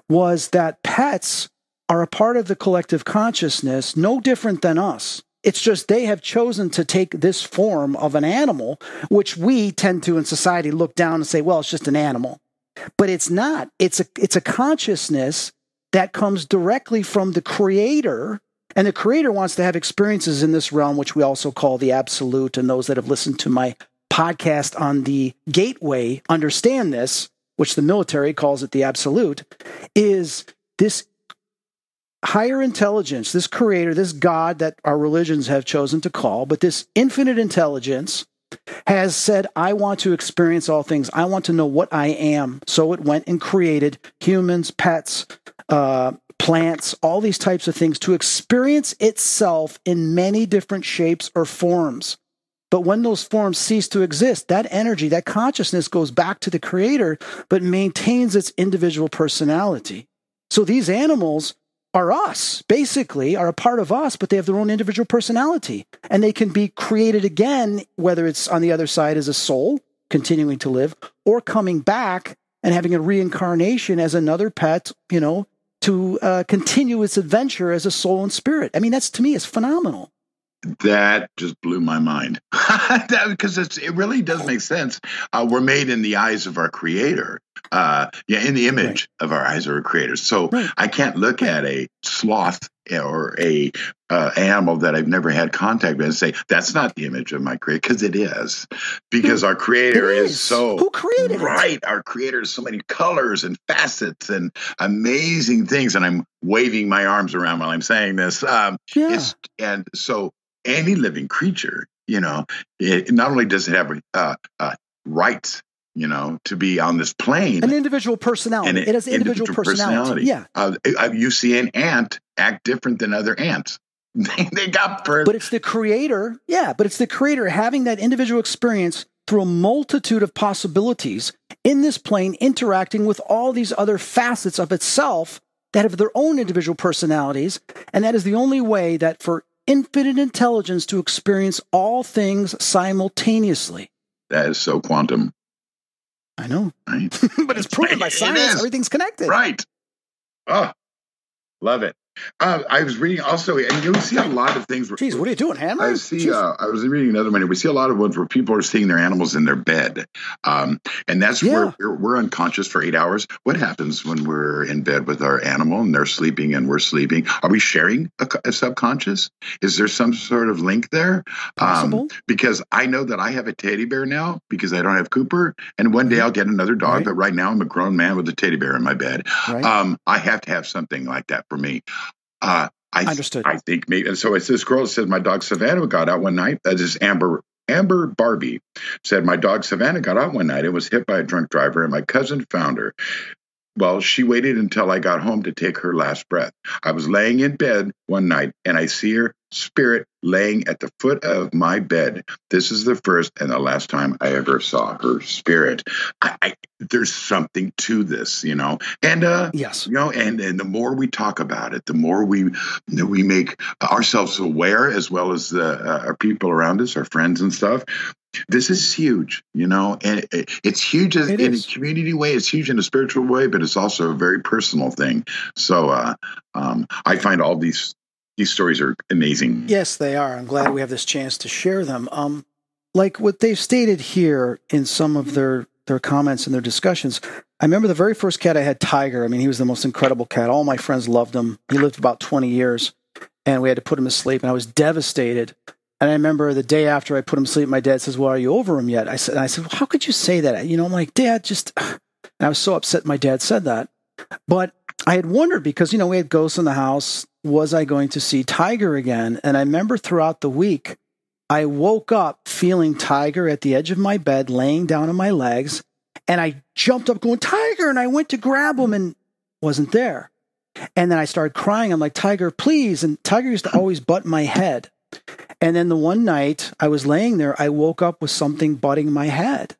was that pets are a part of the collective consciousness no different than us. It's just they have chosen to take this form of an animal, which we tend to in society look down and say, well, it's just an animal. But it's not. It's a consciousness that comes directly from the Creator, and the Creator wants to have experiences in this realm, which we also call the absolute, and those that have listened to my podcast on the Gateway understand this, which the military calls it the absolute, is this higher intelligence, this Creator, this God that our religions have chosen to call, but this infinite intelligence has said, I want to experience all things. I want to know what I am. So it went and created humans, pets, plants, all these types of things to experience itself in many different shapes or forms. But when those forms cease to exist, that energy, that consciousness goes back to the Creator, but maintains its individual personality. So these animals are us, basically, are a part of us, but they have their own individual personality. And they can be created again, whether it's on the other side as a soul, continuing to live, or coming back and having a reincarnation as another pet, you know, to continue its adventure as a soul and spirit. I mean, that's, to me, is phenomenal.
That just blew my mind. Because it really does make sense. We're made in the eyes of our Creator. In the image of our eyes of our Creator. So I can't look at a sloth or a animal that I've never had contact with and say, that's not the image of my Creator, because it is. Because our Creator is so...
Who created it?
Right. Our Creator has so many colors and facets and amazing things. And I'm waving my arms around while I'm saying this. And so any living creature, you know, it not only does it have rights, you know, to be on this plane.
An individual personality. It has individual personality. Yeah.
You see an ant act different than other ants. They got birth.
But it's the Creator. Yeah, but it's the Creator having that individual experience through a multitude of possibilities in this plane, interacting with all these other facets of itself that have their own individual personalities. And that is the only way that for infinite intelligence to experience all things simultaneously.
That is so quantum.
I know.
Right.
But it's proven by science. Everything's connected.
Right. Oh, love it. I was reading also, and you see a lot of things.
Jeez, what are you doing, Hammer?
I was reading another one. We see a lot of ones where people are seeing their animals in their bed. And that's where we're unconscious for 8 hours. What happens when we're in bed with our animal and they're sleeping and we're sleeping? Are we sharing a subconscious? Is there some sort of link there?
Possible.
Because I know that I have a teddy bear now because I don't have Cooper. And one day I'll get another dog. But right now I'm a grown man with a teddy bear in my bed. Right. I have to have something like that for me.
Understood.
I think maybe, and so it's this girl that said my dog Savannah got out one night. That is Amber Barbie said my dog Savannah got out one night and was hit by a drunk driver, and my cousin found her. Well, she waited until I got home to take her last breath. I was laying in bed one night and I see her spirit laying at the foot of my bed. This is the first and the last time I ever saw her spirit. There's something to this, and
Yes,
and the more we talk about it, the more we make ourselves aware, as well as our people around us, our friends and stuff. This is huge, and it's huge in a community way. It's huge in a spiritual way, but it's also a very personal thing. So I find all these stories are amazing.
Yes, they are. I'm glad we have this chance to share them. Like what they've stated here in some of their comments and their discussions. I remember the very first cat I had, Tiger. I mean, he was the most incredible cat. All my friends loved him. He lived about 20 years, and we had to put him to sleep, and I was devastated. And I remember the day after I put him to sleep, my dad says, "Well, are you over him yet?" I said, well, "How could you say that?" I'm like, "Dad, just..." And I was so upset my dad said that. But I had wondered because, we had ghosts in the house. Was I going to see Tiger again? And I remember throughout the week, I woke up feeling Tiger at the edge of my bed, laying down on my legs. And I jumped up going, "Tiger!" And I went to grab him and wasn't there. And then I started crying. I'm like, "Tiger, please." And Tiger used to always butt my head. And then the one night I was laying there, I woke up with something butting my head.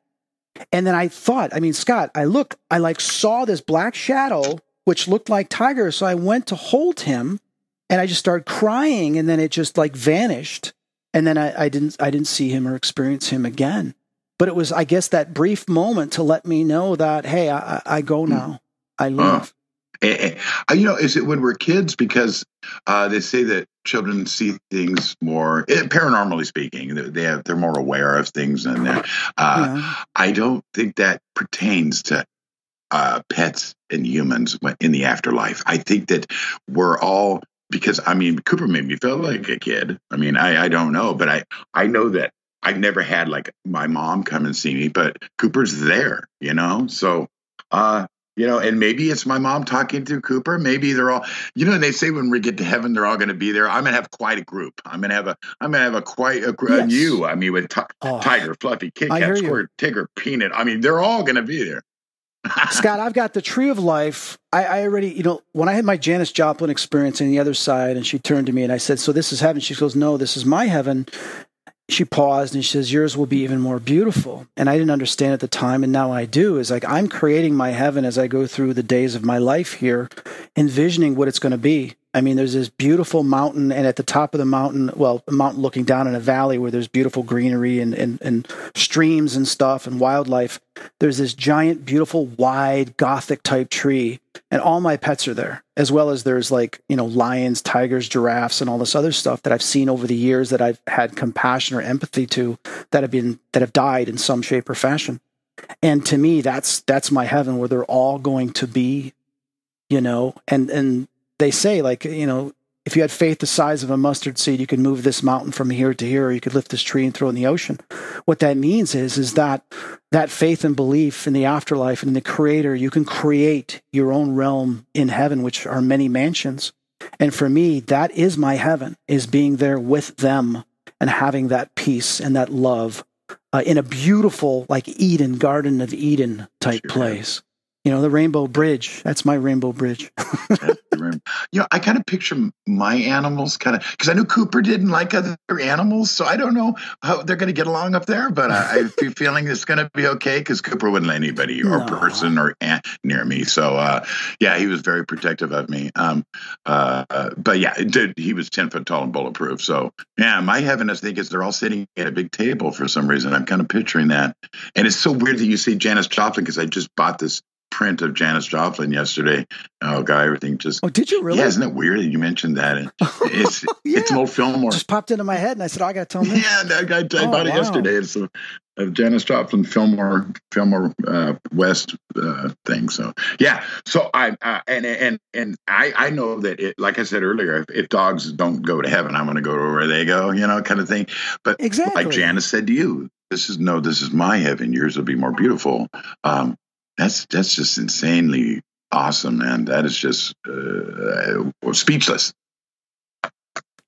And then I thought, Scott, I saw this black shadow, which looked like Tiger. So I went to hold him and I just started crying, and then it just vanished. And then I didn't see him or experience him again. But it was, I guess, that brief moment to let me know that, hey, I go now. I leave.
Is it when we're kids? Because they say that children see things more, paranormally speaking, they're more aware of things than that. I don't think that pertains to pets and humans in the afterlife. I think that we're all, because Cooper made me feel like a kid. I don't know, but I know that I never had my mom come and see me, but Cooper's there, so. And maybe it's my mom talking to Cooper. Maybe they're all, and they say when we get to heaven, they're all going to be there. I'm going to have quite a group. I'm going to have quite a group. Yes. With Tiger, Fluffy, Kit Kat, Squirt, Tigger, Peanut. They're all going to be there.
Scott, I've got the Tree of Life. I already, when I had my Janis Joplin experience on the other side, and she turned to me and I said, "So this is heaven?" She goes, "No, this is my heaven." She paused and she says, "Yours will be even more beautiful." And I didn't understand at the time, and now I do. Is I'm creating my heaven as I go through the days of my life here, envisioning what it's going to be. There's this beautiful mountain, and at the top of the mountain, a mountain looking down in a valley where there's beautiful greenery and streams and stuff and wildlife. There's this giant, beautiful, wide, Gothic-type tree, and all my pets are there, as well as there's lions, tigers, giraffes, and all this other stuff that I've seen over the years that I've had compassion or empathy to that have died in some shape or fashion. And to me, that's my heaven, where they're all going to be, and they say, if you had faith the size of a mustard seed, you could move this mountain from here to here, or you could lift this tree and throw it in the ocean. What that means is that faith and belief in the afterlife and in the Creator, you can create your own realm in heaven, which are many mansions. And for me, that is my heaven, is being there with them and having that peace and that love in a beautiful, Eden, Garden of Eden type place. The Rainbow Bridge. That's my Rainbow Bridge.
I kind of picture my animals because I knew Cooper didn't like other animals, so I don't know how they're going to get along up there, but I feel feeling it's going to be okay because Cooper wouldn't let anybody or person or ant near me. So, he was very protective of me. But yeah, he was 10 foot tall and bulletproof. So, yeah, my heaven, I think, is they're all sitting at a big table for some reason. I'm kind of picturing that. And it's so weird that you say Janis Joplin because I just bought this print of Janis Joplin yesterday. Oh God, everything just.
Oh, did you really?
Yeah, isn't it weird that you mentioned that? And it's an old Fillmore.
Just popped into my head, and I said, "I got to tell him."
Yeah, I bought it yesterday. It's a Janis Joplin Fillmore West thing. So yeah, so I know that it, like I said earlier, if dogs don't go to heaven, I'm going to go to where they go, kind of thing. But
exactly,
like Janis said to you, this is my heaven. Yours will be more beautiful. That's just insanely awesome, man. That is just speechless.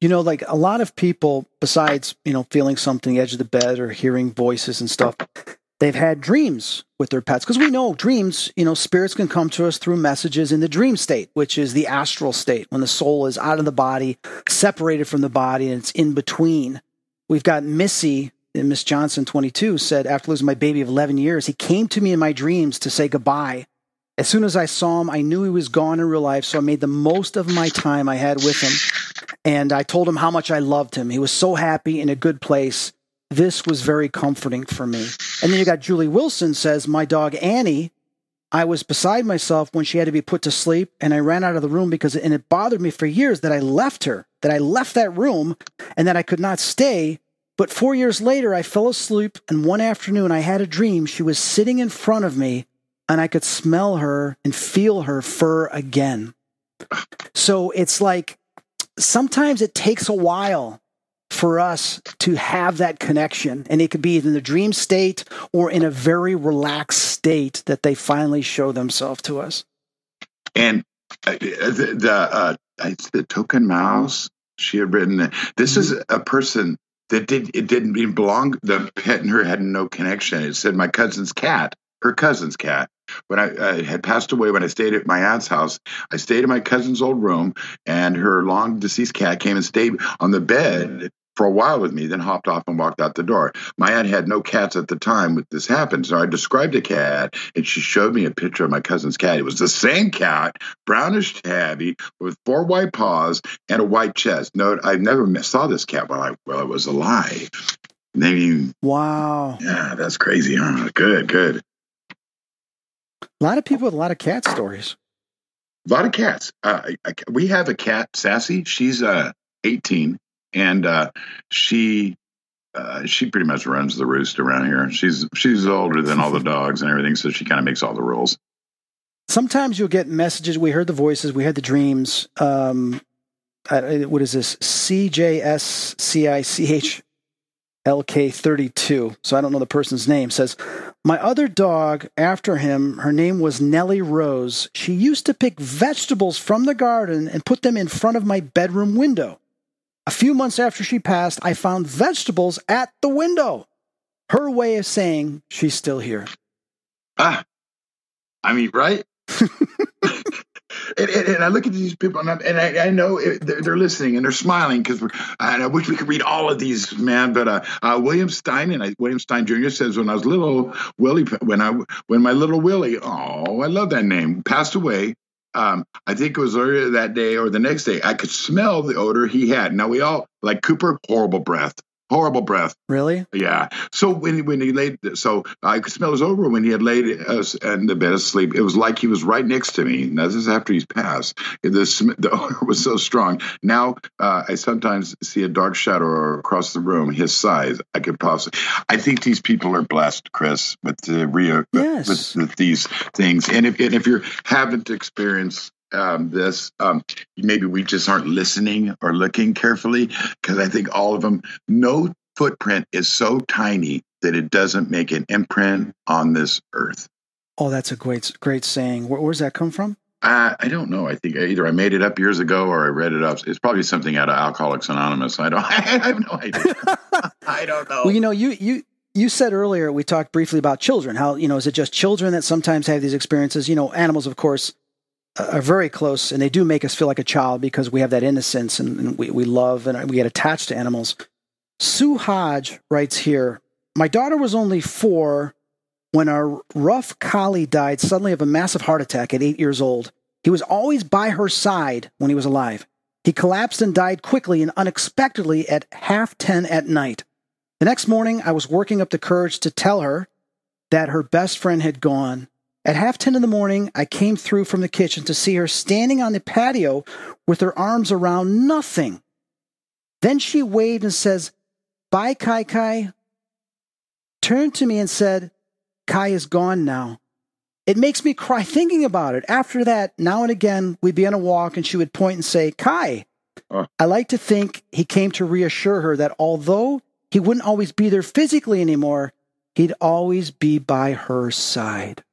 A lot of people, besides, feeling something on the edge of the bed or hearing voices and stuff, They've had dreams with their pets, because we know dreams, spirits can come to us through messages in the dream state, which is the astral state, when the soul is out of the body, separated from the body, and it's in between. We've got Missy, Miss Johnson, 22, said, after losing my baby of 11 years, he came to me in my dreams to say goodbye. As soon as I saw him, I knew he was gone in real life, so I made the most of my time I had with him. And I told him how much I loved him. He was so happy, in a good place. This was very comforting for me. And then you got Julie Wilson says, my dog Annie, I was beside myself when she had to be put to sleep, and I ran out of the room and it bothered me for years that I left her, that I left that room, and that I could not stay. But 4 years later, I fell asleep, and one afternoon I had a dream. She was sitting in front of me, and I could smell her and feel her fur again. So it's like, sometimes it takes a while for us to have that connection, and it could be in the dream state or in a very relaxed state that they finally show themselves to us.
And the token mouse, she had written, this is a person that didn't even belong. The pet and her had no connection. It said my cousin's cat, her cousin's cat. When I had passed away, when I stayed at my aunt's house, I stayed in my cousin's old room, and her long deceased cat came and stayed on the bed for a while with me, then hopped off and walked out the door. My aunt had no cats at the time when this happened, so I described the cat, and she showed me a picture of my cousin's cat. It was the same cat, brownish tabby, with 4 white paws and a white chest. No, I never saw this cat while I was alive. Maybe.
Wow.
Yeah, that's crazy, huh? Good.
A lot of people with a lot of cat stories.
A lot of cats. We have a cat, Sassy. She's 18. And she pretty much runs the roost around here. She's older than all the dogs and everything, so she kind of makes all the rules.
Sometimes you'll get messages. We heard the voices. We had the dreams. What is this? CJSCICHLK32. So I don't know the person's name. Says, my other dog, after him, her name was Nellie Rose. She used to pick vegetables from the garden and put them in front of my bedroom window. A few months after she passed, I found vegetables at the window. Her way of saying she's still here.
I mean, right? and I look at these people, and I know they're listening and they're smiling because I wish we could read all of these, man. But William Stein Jr. says, when I was little, when my little Willie, oh, I love that name, passed away. I think it was earlier that day or the next day, I could smell the odor he had. Now, we all, like Cooper, horrible breath.
Really?
Yeah. So when he laid, so I could smell his odor when he had laid us in the bed of sleep. It was like he was right next to me. Now, this is after he's passed. The odor was so strong. Now, I sometimes see a dark shadow across the room, his size. I think these people are blessed, Chris, with with these things. And if you haven't experienced this, maybe we just aren't listening or looking carefully, because I think all of them, no footprint is so tiny that it doesn't make an imprint on this earth.
Oh, that's a great saying. Where's that come from?
I don't know. I think either I made it up years ago or I read it up. It's probably something out of Alcoholics Anonymous. I have no idea. I don't know.
Well, you said earlier, we talked briefly about children. How, is it just children that sometimes have these experiences? Animals, of course, are very close, and they do make us feel like a child because we have that innocence and we love and we get attached to animals. Sue Hodge writes here, my daughter was only 4 when a rough collie died suddenly of a massive heart attack at 8 years old. He was always by her side when he was alive. He collapsed and died quickly and unexpectedly at 10:30 at night. The next morning, I was working up the courage to tell her that her best friend had gone. At 10:30 in the morning, I came through from the kitchen to see her standing on the patio with her arms around nothing. Then she waved and says, bye, Kai Kai. Turned to me and said, Kai is gone now. It makes me cry thinking about it. After that, now and again, we'd be on a walk and she would point and say, Kai. I like to think he came to reassure her that although he wouldn't always be there physically anymore, he'd always be by her side.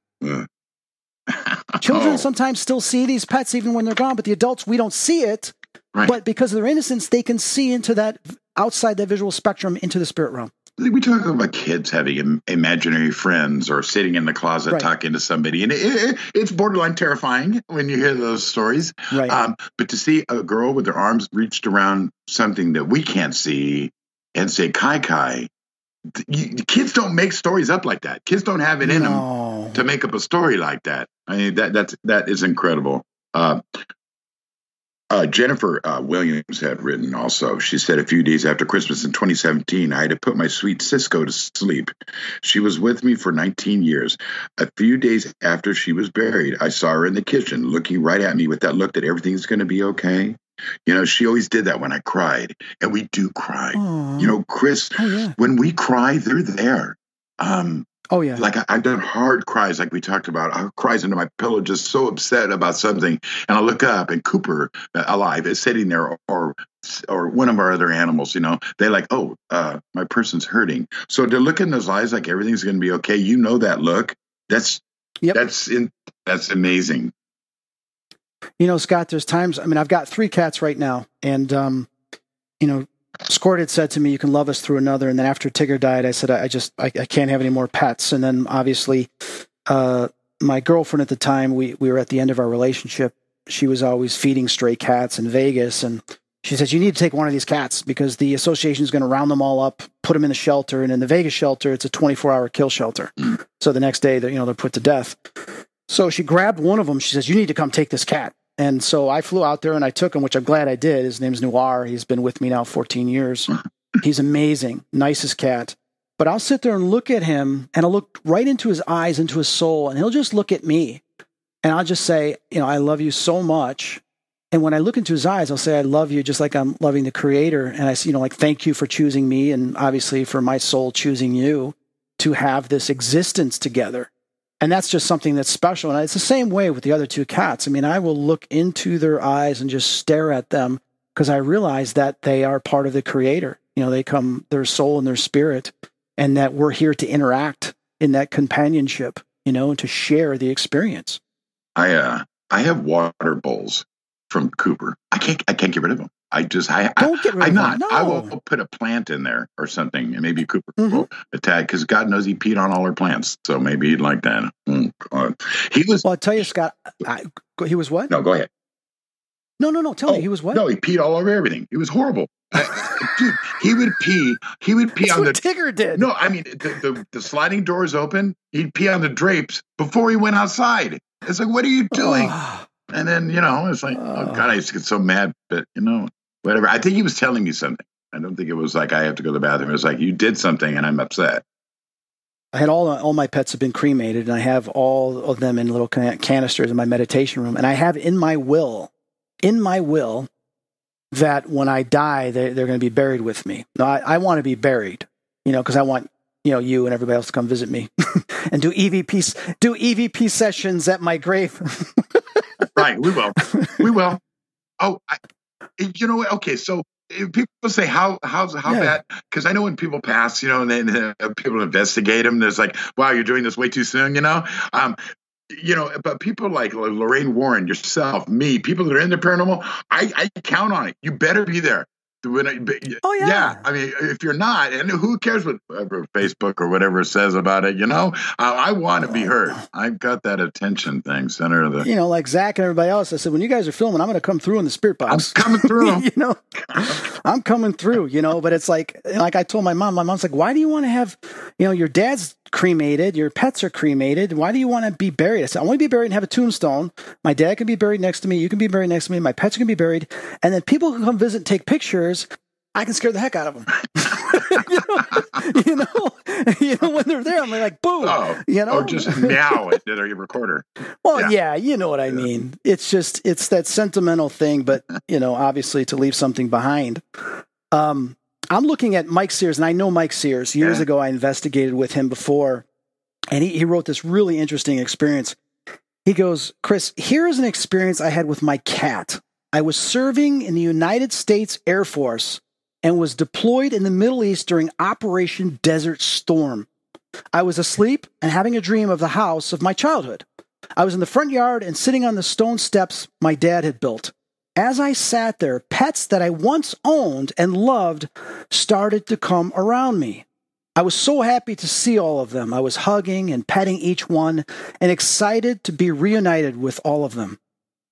Children sometimes still see these pets even when they're gone, but the adults, we don't see it. Right. But because of their innocence, they can see into that, outside that visual spectrum, into the spirit realm.
we talk about kids having imaginary friends or sitting in the closet talking to somebody, and it's borderline terrifying when you hear those stories.
Right.
But to see a girl with her arms reached around something that we can't see and say "Kai Kai," kids don't make stories up like that. Kids don't have it in them to make up a story like that. I mean, that is incredible. Jennifer Williams had written also. She said, a few days after Christmas in 2017, I had to put my sweet Cisco to sleep. She was with me for 19 years. A few days after she was buried, I saw her in the kitchen looking right at me with that look that everything's going to be okay. You know, she always did that when I cried. And we do cry. Aww. You know, Chris, when we cry, they're there. Like I've done hard cries, like we talked about. I cries into my pillow, just so upset about something, and I look up, and Cooper, alive, is sitting there, or one of our other animals. You know, they like, my person's hurting. So to look in those eyes, like everything's going to be okay. You know that look. That's amazing.
You know, Scott, there's times. I mean, I've got 3 cats right now, and you know, Squirt had said to me, "You can love us through another." And then after Tigger died, I said, I can't have any more pets. And then obviously, my girlfriend at the time, we were at the end of our relationship. She was always feeding stray cats in Vegas. And she says, you need to take one of these cats because the association is going to round them all up, put them in the shelter. And in the Vegas shelter, it's a 24-hour kill shelter. So the next day, they're put to death. So she grabbed one of them. She says, you need to come take this cat. And so I flew out there and I took him, which I'm glad I did. His name's Noir. He's been with me now 14 years. He's amazing. Nicest cat. But I'll sit there and look at him, and I'll look right into his eyes, into his soul, and he'll just look at me. And I'll just say, I love you so much. And when I look into his eyes, I'll say, I love you just like I'm loving the Creator. And I say, thank you for choosing me, and obviously for my soul choosing you to have this existence together. And that's just something that's special. And it's the same way with the other 2 cats. I mean, I will look into their eyes and just stare at them because I realize that they are part of the Creator. They come, their soul and their spirit, and that we're here to interact in that companionship, and to share the experience.
I have water bowls from Cooper. I can't get rid of them. Don't get rid of them. No. I will put a plant in there or something, and maybe Cooper will attack because God knows he peed on all our plants, so maybe he'd like that. He was. Well,
I'll tell you, Scott. He was what?
No, go ahead.
No. Tell me, he was what?
No, he peed all over everything. He was horrible. Dude, he would pee.
That's
on
what Tigger did.
No, I mean the sliding doors open. He'd pee on the drapes before he went outside. It's like, what are you doing? And then it's like, oh God, I used to get so mad, but whatever. I think he was telling me something. I don't think it was like I have to go to the bathroom. It was like, you did something and I'm upset.
I had all my pets have been cremated, and I have all of them in little canisters in my meditation room. And I have in my will that when I die, they're going to be buried with me. No, I want to be buried, because I want, you and everybody else to come visit me and do EVP sessions at my grave.
Right. We will. Oh, okay. So people say how bad, because I know when people pass, and then people investigate them. There's like, wow, you're doing this way too soon, but people like Lorraine Warren, yourself, me, people that are in the paranormal, I count on it. You better be there. Yeah. I mean, if you're not, and who cares what Facebook or whatever says about it, I want to be heard. I've got that attention thing, center of the...
like Zach and everybody else, I said, when you guys are filming, I'm going to come through in the spirit box.
I'm coming through.
I'm coming through, but it's like I told my mom's like, why do you want to have, your dad's cremated, your pets are cremated. Why do you want to be buried? I said, I want to be buried and have a tombstone. My dad can be buried next to me. You can be buried next to me. My pets can be buried. And then people who come visit and take pictures, I can scare the heck out of them. When they're there, I'm like, boom.
Or just meow at your recorder.
Well, yeah, you know what I mean. It's that sentimental thing, but, obviously to leave something behind. I'm looking at Mike Sears, and I know Mike Sears. Years ago, I investigated with him before, and he wrote this really interesting experience. He goes, Chris, here is an experience I had with my cat. I was serving in the United States Air Force and was deployed in the Middle East during Operation Desert Storm. I was asleep and having a dream of the house of my childhood. I was in the front yard and sitting on the stone steps my dad had built. As I sat there, pets that I once owned and loved started to come around me. I was so happy to see all of them. I was hugging and petting each one and excited to be reunited with all of them.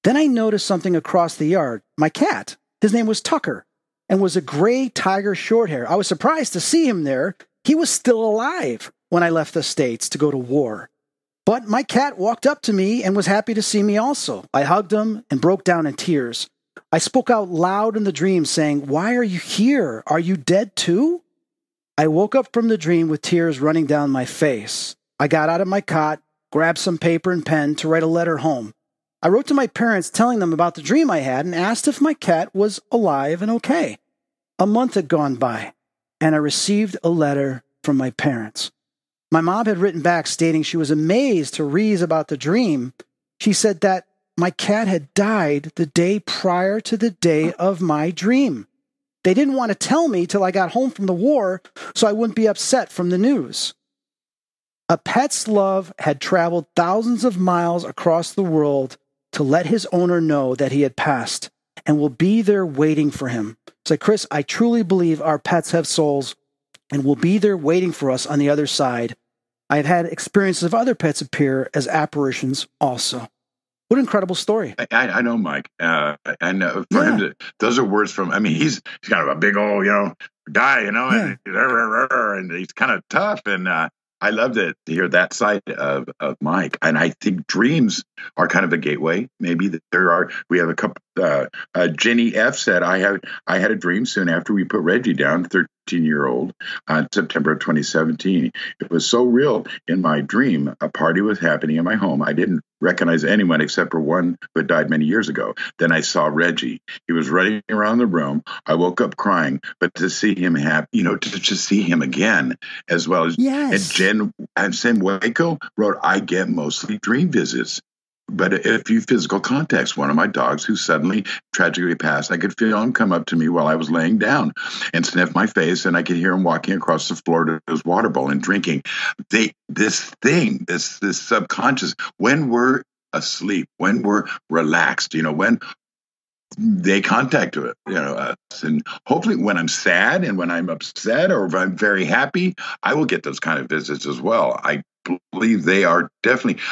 Then I noticed something across the yard. My cat. His name was Tucker and was a gray tiger shorthair. I was surprised to see him there. He was still alive when I left the States to go to war. But my cat walked up to me and was happy to see me also. I hugged him and broke down in tears. I spoke out loud in the dream saying, "Why are you here? Are you dead too?" I woke up from the dream with tears running down my face. I got out of my cot, grabbed some paper and pen to write a letter home. I wrote to my parents telling them about the dream I had and asked if my cat was alive and okay. A month had gone by, and I received a letter from my parents. My mom had written back stating she was amazed to read about the dream. She said that my cat had died the day prior to the day of my dream. They didn't want to tell me till I got home from the war so I wouldn't be upset from the news. A pet's love had traveled thousands of miles across the world to let his owner know that he had passed and will be there waiting for him. So, Chris, I truly believe our pets have souls and will be there waiting for us on the other side. I have had experiences of other pets appear as apparitions also. What an incredible story.
I know, Mike. And for him to, those are words from, I mean, he's kind of a big old, guy, and he's kind of tough. And I love to hear that side of Mike. And I think dreams are kind of a gateway. Maybe that we have a couple, Jenny F said, I had a dream soon after we put Reggie down, 13-year-old, on September of 2017. It was so real in my dream. A party was happening in my home. I didn't recognize anyone except for one who had died many years ago. Then I saw Reggie. He was running around the room. I woke up crying, but to see him happy, to just see him again, as well as,
yes.
And Jen and Sam Waco wrote, I get mostly dream visits, but a few physical contacts. One of my dogs who suddenly tragically passed, I could feel him come up to me while I was laying down and sniff my face, and I could hear him walking across the floor to his water bowl and drinking. This subconscious, when we're asleep, when we're relaxed, when they contact us, and hopefully when I'm sad and when I'm upset or if I'm very happy, I will get those kind of visits as well. I believe they are definitely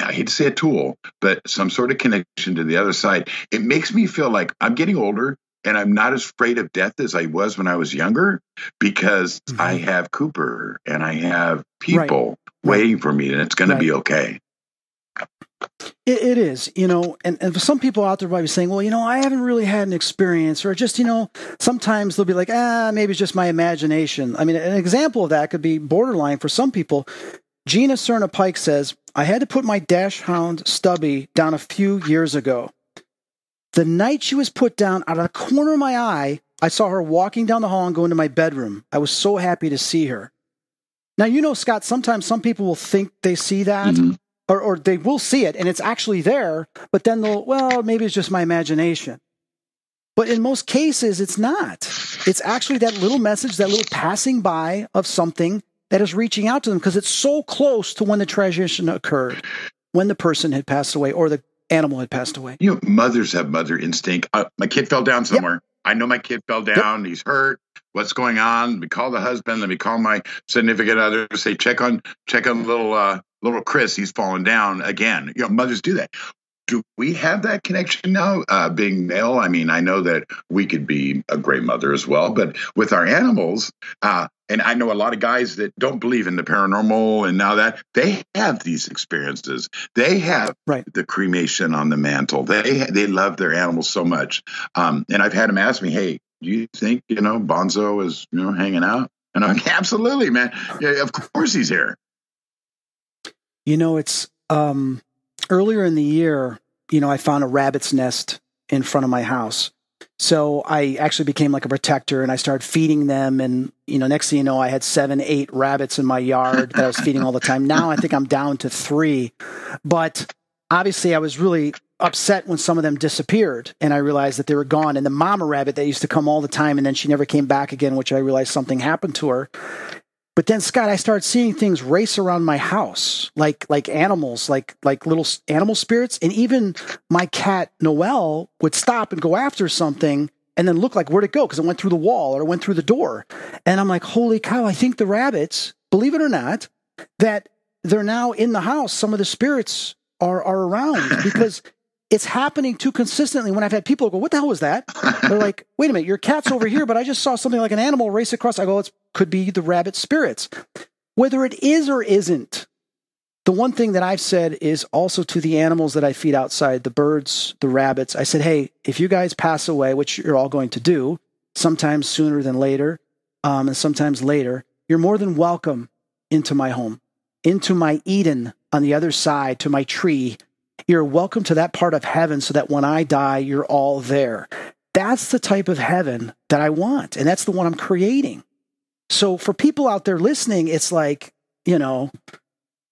I hate to say a tool, but some sort of connection to the other side. It makes me feel like I'm getting older and I'm not as afraid of death as I was when I was younger because I have Cooper and I have people waiting for me, and it's going to be okay.
It is, and for some people out there might be saying, well, I haven't really had an experience, or just, sometimes they'll be like, maybe it's just my imagination. I mean, an example of that could be borderline for some people. Gina Cerna Pike says, I had to put my dash hound Stubby down a few years ago. The night she was put down, out of the corner of my eye, I saw her walking down the hall and go into my bedroom. I was so happy to see her. Now, Scott, sometimes some people will think they see that, or they will see it, and it's actually there, but then maybe it's just my imagination. But in most cases, it's not. It's actually that little message, that little passing by of something that is reaching out to them because it's so close to when the transition occurred, when the person had passed away or the animal had passed away.
Mothers have mother instinct. My kid fell down somewhere. Yep. I know my kid fell down. Yep. He's hurt. What's going on? Let me call the husband. Let me call my significant other. Say, check on little Chris. He's fallen down again. Mothers do that. Do we have that connection now, being male? I mean, I know that we could be a great mother as well, but with our animals, and I know a lot of guys that don't believe in the paranormal and now that they have these experiences. They have the cremation on the mantle. They love their animals so much. And I've had them ask me, hey, do you think, Bonzo is, hanging out? And I'm like, absolutely, man. Yeah, of course he's here.
It's, earlier in the year, I found a rabbit's nest in front of my house. So I actually became like a protector and I started feeding them. And, next thing you know, I had 7, 8 rabbits in my yard that I was feeding all the time. Now I think I'm down to 3. But obviously I was really upset when some of them disappeared and I realized that they were gone. And the mama rabbit that used to come all the time and then she never came back again, which I realized something happened to her. But then, Scott, I started seeing things race around my house, like animals, like little animal spirits. And even my cat, Noelle, would stop and go after something. and then look like, where'd it go? Because it went through the wall or it went through the door. And I'm like, holy cow, I think the rabbits, believe it or not, that they're now in the house. Some of the spirits are around because it's happening too consistently. When I've had people go, what the hell was that? They're like, wait a minute, your cat's over here, but I just saw something like an animal race across. I go, it could be the rabbit spirits. Whether it is or isn't, the one thing that I've said is also to the animals that I feed outside, the birds, the rabbits, I said, hey, if you guys pass away, which you're all going to do, sometimes sooner than later, and sometimes later, you're more than welcome into my home, into my Eden on the other side, to my tree. You're welcome to that part of heaven so that when I die, you're all there. That's the type of heaven that I want, and that's the one I'm creating. So for people out there listening, it's like,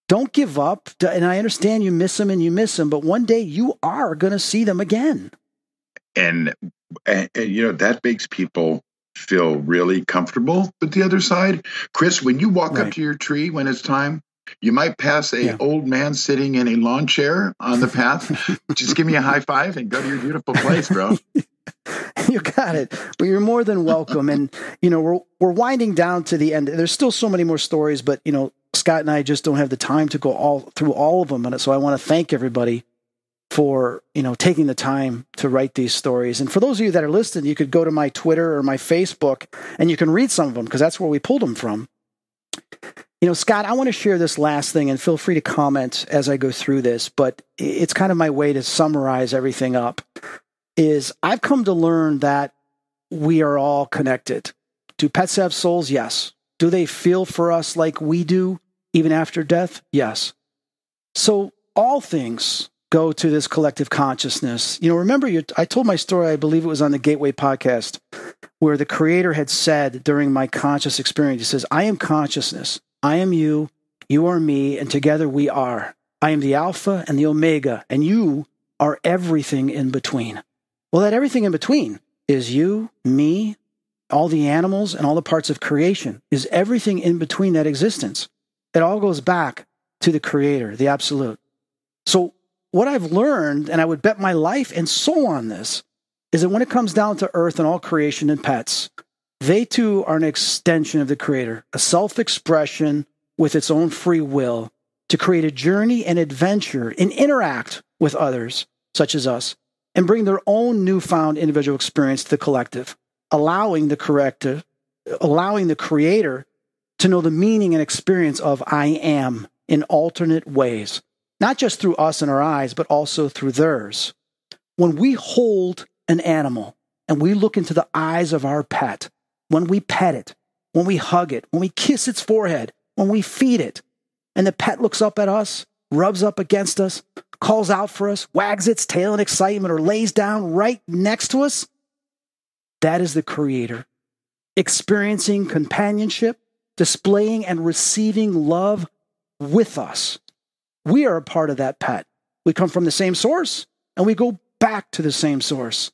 don't give up. And I understand you miss them, but one day you are going to see them again.
And that makes people feel really comfortable with the other side. Chris, when you walk up to your tree when it's time, you might pass a old man sitting in a lawn chair on the path. Just give me a high five and go to your beautiful place, bro.
You got it. But you're more than welcome. And, we're winding down to the end. There's still so many more stories, but, Scott and I just don't have the time to go through all of them. And so I want to thank everybody for, taking the time to write these stories. And for those of you that are listening, you could go to my Twitter or my Facebook and you can read some of them because that's where we pulled them from. Scott, I want to share this last thing and feel free to comment as I go through this, but it's kind of my way to summarize everything up, is I've come to learn that we are all connected. Do pets have souls? Yes. Do they feel for us like we do, even after death? Yes. So all things go to this collective consciousness. Remember, I told my story, I believe it was on the Gateway podcast, where the Creator had said during my conscious experience, he says, I am consciousness. I am you, you are me, and together we are. I am the Alpha and the Omega, and you are everything in between. Well, that everything in between is you, me, all the animals, and all the parts of creation, is everything in between that existence. It all goes back to the Creator, the Absolute. So what I've learned, and I would bet my life and soul on this, is that when it comes down to Earth and all creation and pets, they too are an extension of the Creator, a self-expression with its own free will to create a journey and adventure and interact with others, such as us, and bring their own newfound individual experience to the collective, allowing the Creator to know the meaning and experience of I am in alternate ways, not just through us and our eyes, but also through theirs. When we hold an animal and we look into the eyes of our pet, when we pet it, when we hug it, when we kiss its forehead, when we feed it, and the pet looks up at us, rubs up against us, calls out for us, wags its tail in excitement, or lays down right next to us, that is the Creator, experiencing companionship, displaying and receiving love with us. We are a part of that pet. We come from the same source, and we go back to the same source.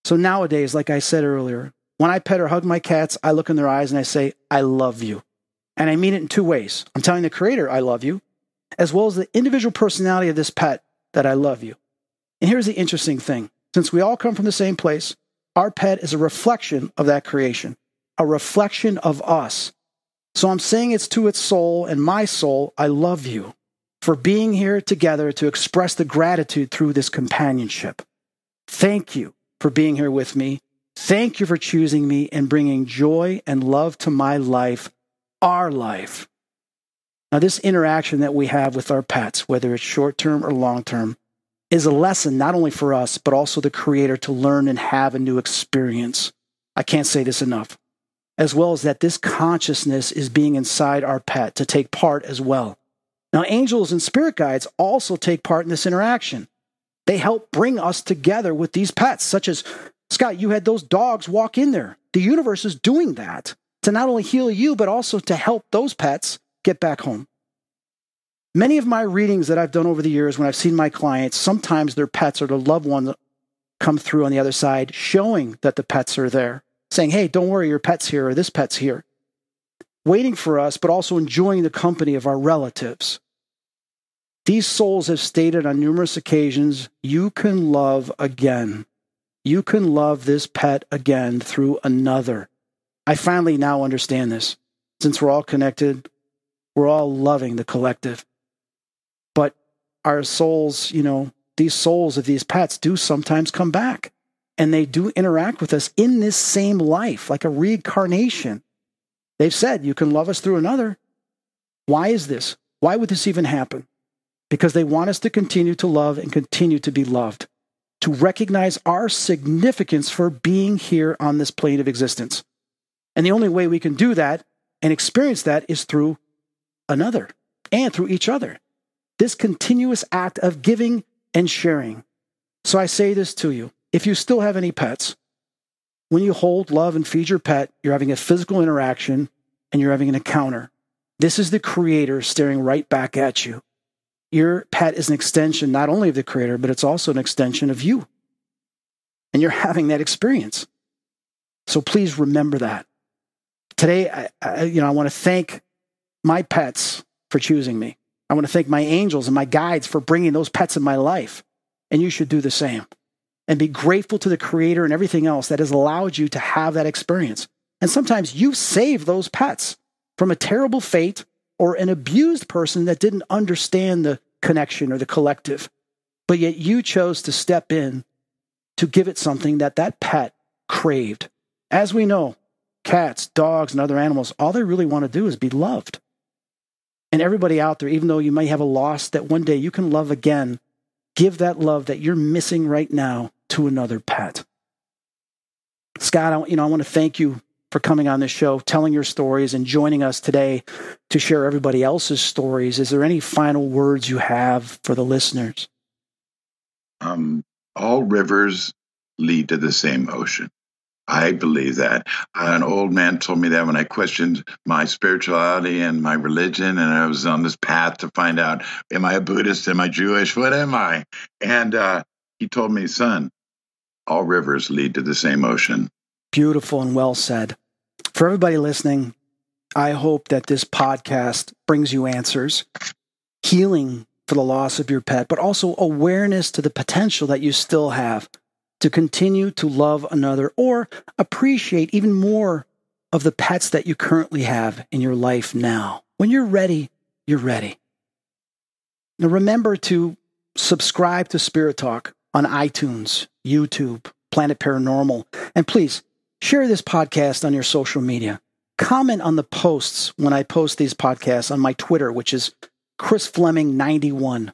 So nowadays, like I said earlier, when I pet or hug my cats, I look in their eyes and I say, I love you. And I mean it in two ways. I'm telling the Creator I love you, as well as the individual personality of this pet that I love you. And here's the interesting thing. Since we all come from the same place, our pet is a reflection of that creation, a reflection of us. So I'm saying it's to its soul and my soul, I love you for being here together to express the gratitude through this companionship. Thank you for being here with me. Thank you for choosing me and bringing joy and love to my life, our life. Now, this interaction that we have with our pets, whether it's short-term or long-term, is a lesson not only for us, but also the Creator to learn and have a new experience. I can't say this enough. As well as that this consciousness is being inside our pet to take part as well. Now, angels and spirit guides also take part in this interaction. They help bring us together with these pets, such as, Scott, you had those dogs walk in there. The universe is doing that to not only heal you, but also to help those pets get back home. Many of my readings that I've done over the years when I've seen my clients, sometimes their pets or their loved ones come through on the other side, showing that the pets are there, saying, hey, don't worry, your pet's here or this pet's here, waiting for us, but also enjoying the company of our relatives. These souls have stated on numerous occasions, you can love again. You can love this pet again through another. I finally now understand this. Since we're all connected, we're all loving the collective. But our souls, these souls of these pets do sometimes come back. And they do interact with us in this same life, like a reincarnation. They've said, you can love us through another. Why is this? Why would this even happen? Because they want us to continue to love and continue to be loved, to recognize our significance for being here on this plane of existence. And the only way we can do that and experience that is through another and through each other. This continuous act of giving and sharing. So I say this to you. If you still have any pets, when you hold, love, and feed your pet, you're having a physical interaction and you're having an encounter. This is the Creator staring right back at you. Your pet is an extension not only of the Creator, but it's also an extension of you. And you're having that experience. So please remember that. Today, I want to thank my pets for choosing me. I want to thank my angels and my guides for bringing those pets in my life. And you should do the same. And be grateful to the Creator and everything else that has allowed you to have that experience. And sometimes you've saved those pets from a terrible fate or an abused person that didn't understand the connection or the collective. But yet you chose to step in to give it something that pet craved. As we know, cats, dogs, and other animals, all they really want to do is be loved. And everybody out there, even though you may have a loss that one day you can love again, give that love that you're missing right now to another pet. Scott, I want to thank you for coming on this show, telling your stories, and joining us today to share everybody else's stories. Is there any final words you have for the listeners?
All rivers lead to the same ocean. I believe that. An old man told me that when I questioned my spirituality and my religion, and I was on this path to find out, am I a Buddhist? Am I Jewish? What am I? And he told me, son, all rivers lead to the same ocean.
Beautiful and well said. For everybody listening, I hope that this podcast brings you answers, healing for the loss of your pet, but also awareness to the potential that you still have to continue to love another or appreciate even more of the pets that you currently have in your life now. When you're ready, you're ready. Now remember to subscribe to Spirit Talk on iTunes, YouTube, Planet Paranormal, and please share this podcast on your social media. Comment on the posts when I post these podcasts on my Twitter, which is Chris Fleming 91,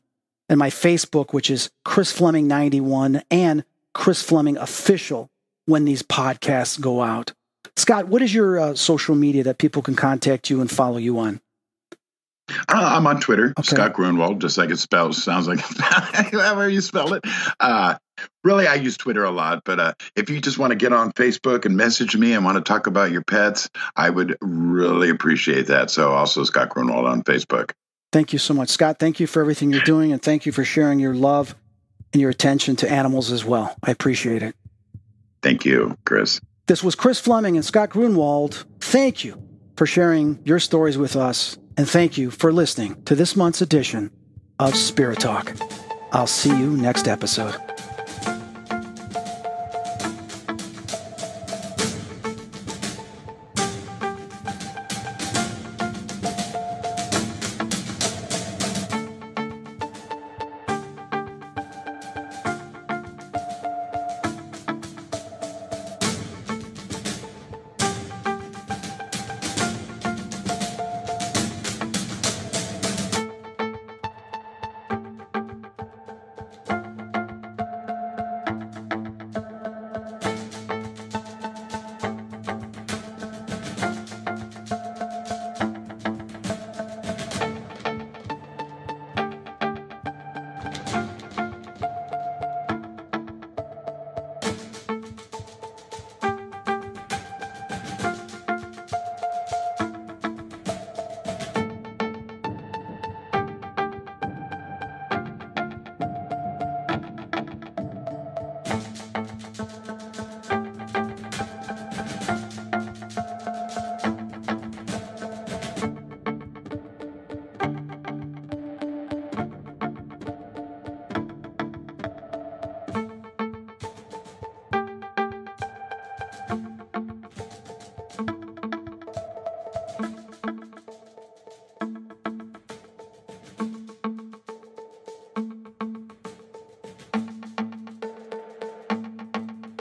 and my Facebook, which is Chris Fleming 91, and Chris Fleming Official when these podcasts go out. Scott, what is your social media that people can contact you and follow you on?
I'm on Twitter,
okay.
Scott Gruenwald, just like it spells, sounds like however you spell it. Really, I use Twitter a lot, but if you just want to get on Facebook and message me and want to talk about your pets, I would really appreciate that. So also Scott Gruenwald on Facebook.
Thank you so much, Scott. Thank you for everything you're doing, and thank you for sharing your love and your attention to animals as well. I appreciate it.
Thank you, Chris.
This was Chris Fleming and Scott Gruenwald. Thank you for sharing your stories with us, and thank you for listening to this month's edition of Spirit Talk. I'll see you next episode.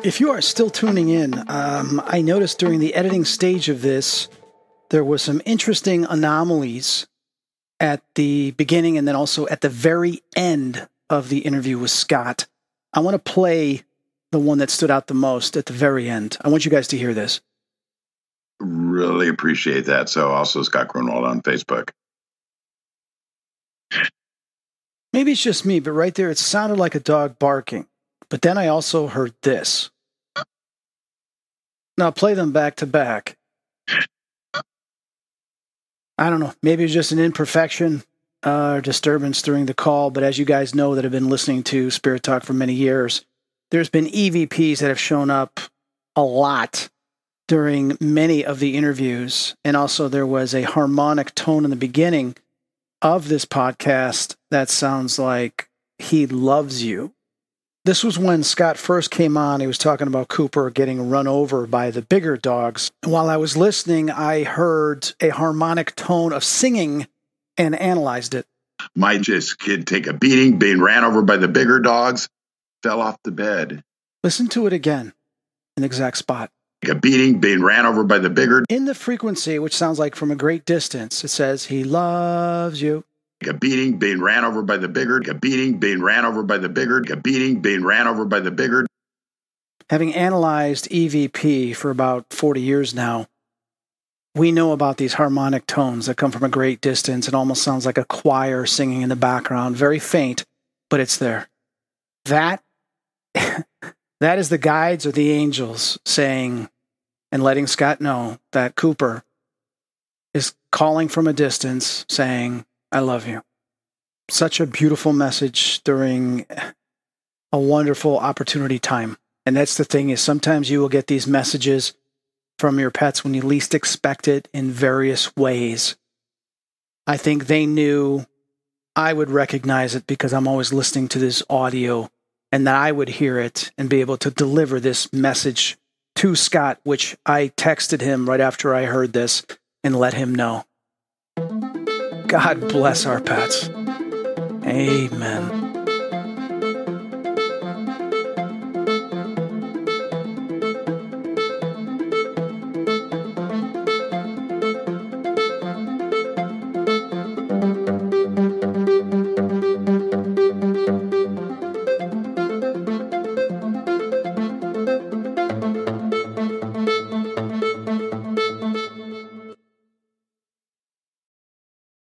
If you are still tuning in, I noticed during the editing stage of this, there was some interesting anomalies at the beginning and then also at the very end of the interview with Scott. I want to play the one that stood out the most at the very end. I want you guys to hear this.
Really appreciate that. So also Scott Gruenwald on Facebook.
Maybe it's just me, but right there it sounded like a dog barking. But then I also heard this. Now play them back to back. I don't know. Maybe it's just an imperfection or disturbance during the call. But as you guys know that have been listening to Spirit Talk for many years, there's been EVPs that have shown up a lot during many of the interviews. And also there was a harmonic tone in the beginning of this podcast that sounds like he loves you. This was when Scott first came on. He was talking about Cooper getting run over by the bigger dogs. While I was listening, I heard a harmonic tone of singing and analyzed it.
Might just kid take a beating, being ran over by the bigger dogs, fell off the bed.
Listen to it again in the exact spot.
A beating, being ran over by the bigger.
In the frequency, which sounds like from a great distance, it says, he loves you.
A beating, being ran over by the bigger. A beating, being ran over by the bigger. A beating, being ran over by the bigger.
Having analyzed EVP for about 40 years now, we know about these harmonic tones that come from a great distance. It almost sounds like a choir singing in the background. Very faint, but it's there. That is the guides or the angels saying and letting Scott know that Cooper is calling from a distance saying, I love you. Such a beautiful message during a wonderful opportunity time. And that's the thing is sometimes you will get these messages from your pets when you least expect it in various ways. I think they knew I would recognize it because I'm always listening to this audio and that I would hear it and be able to deliver this message to Scott, which I texted him right after I heard this and let him know. God bless our pets. Amen.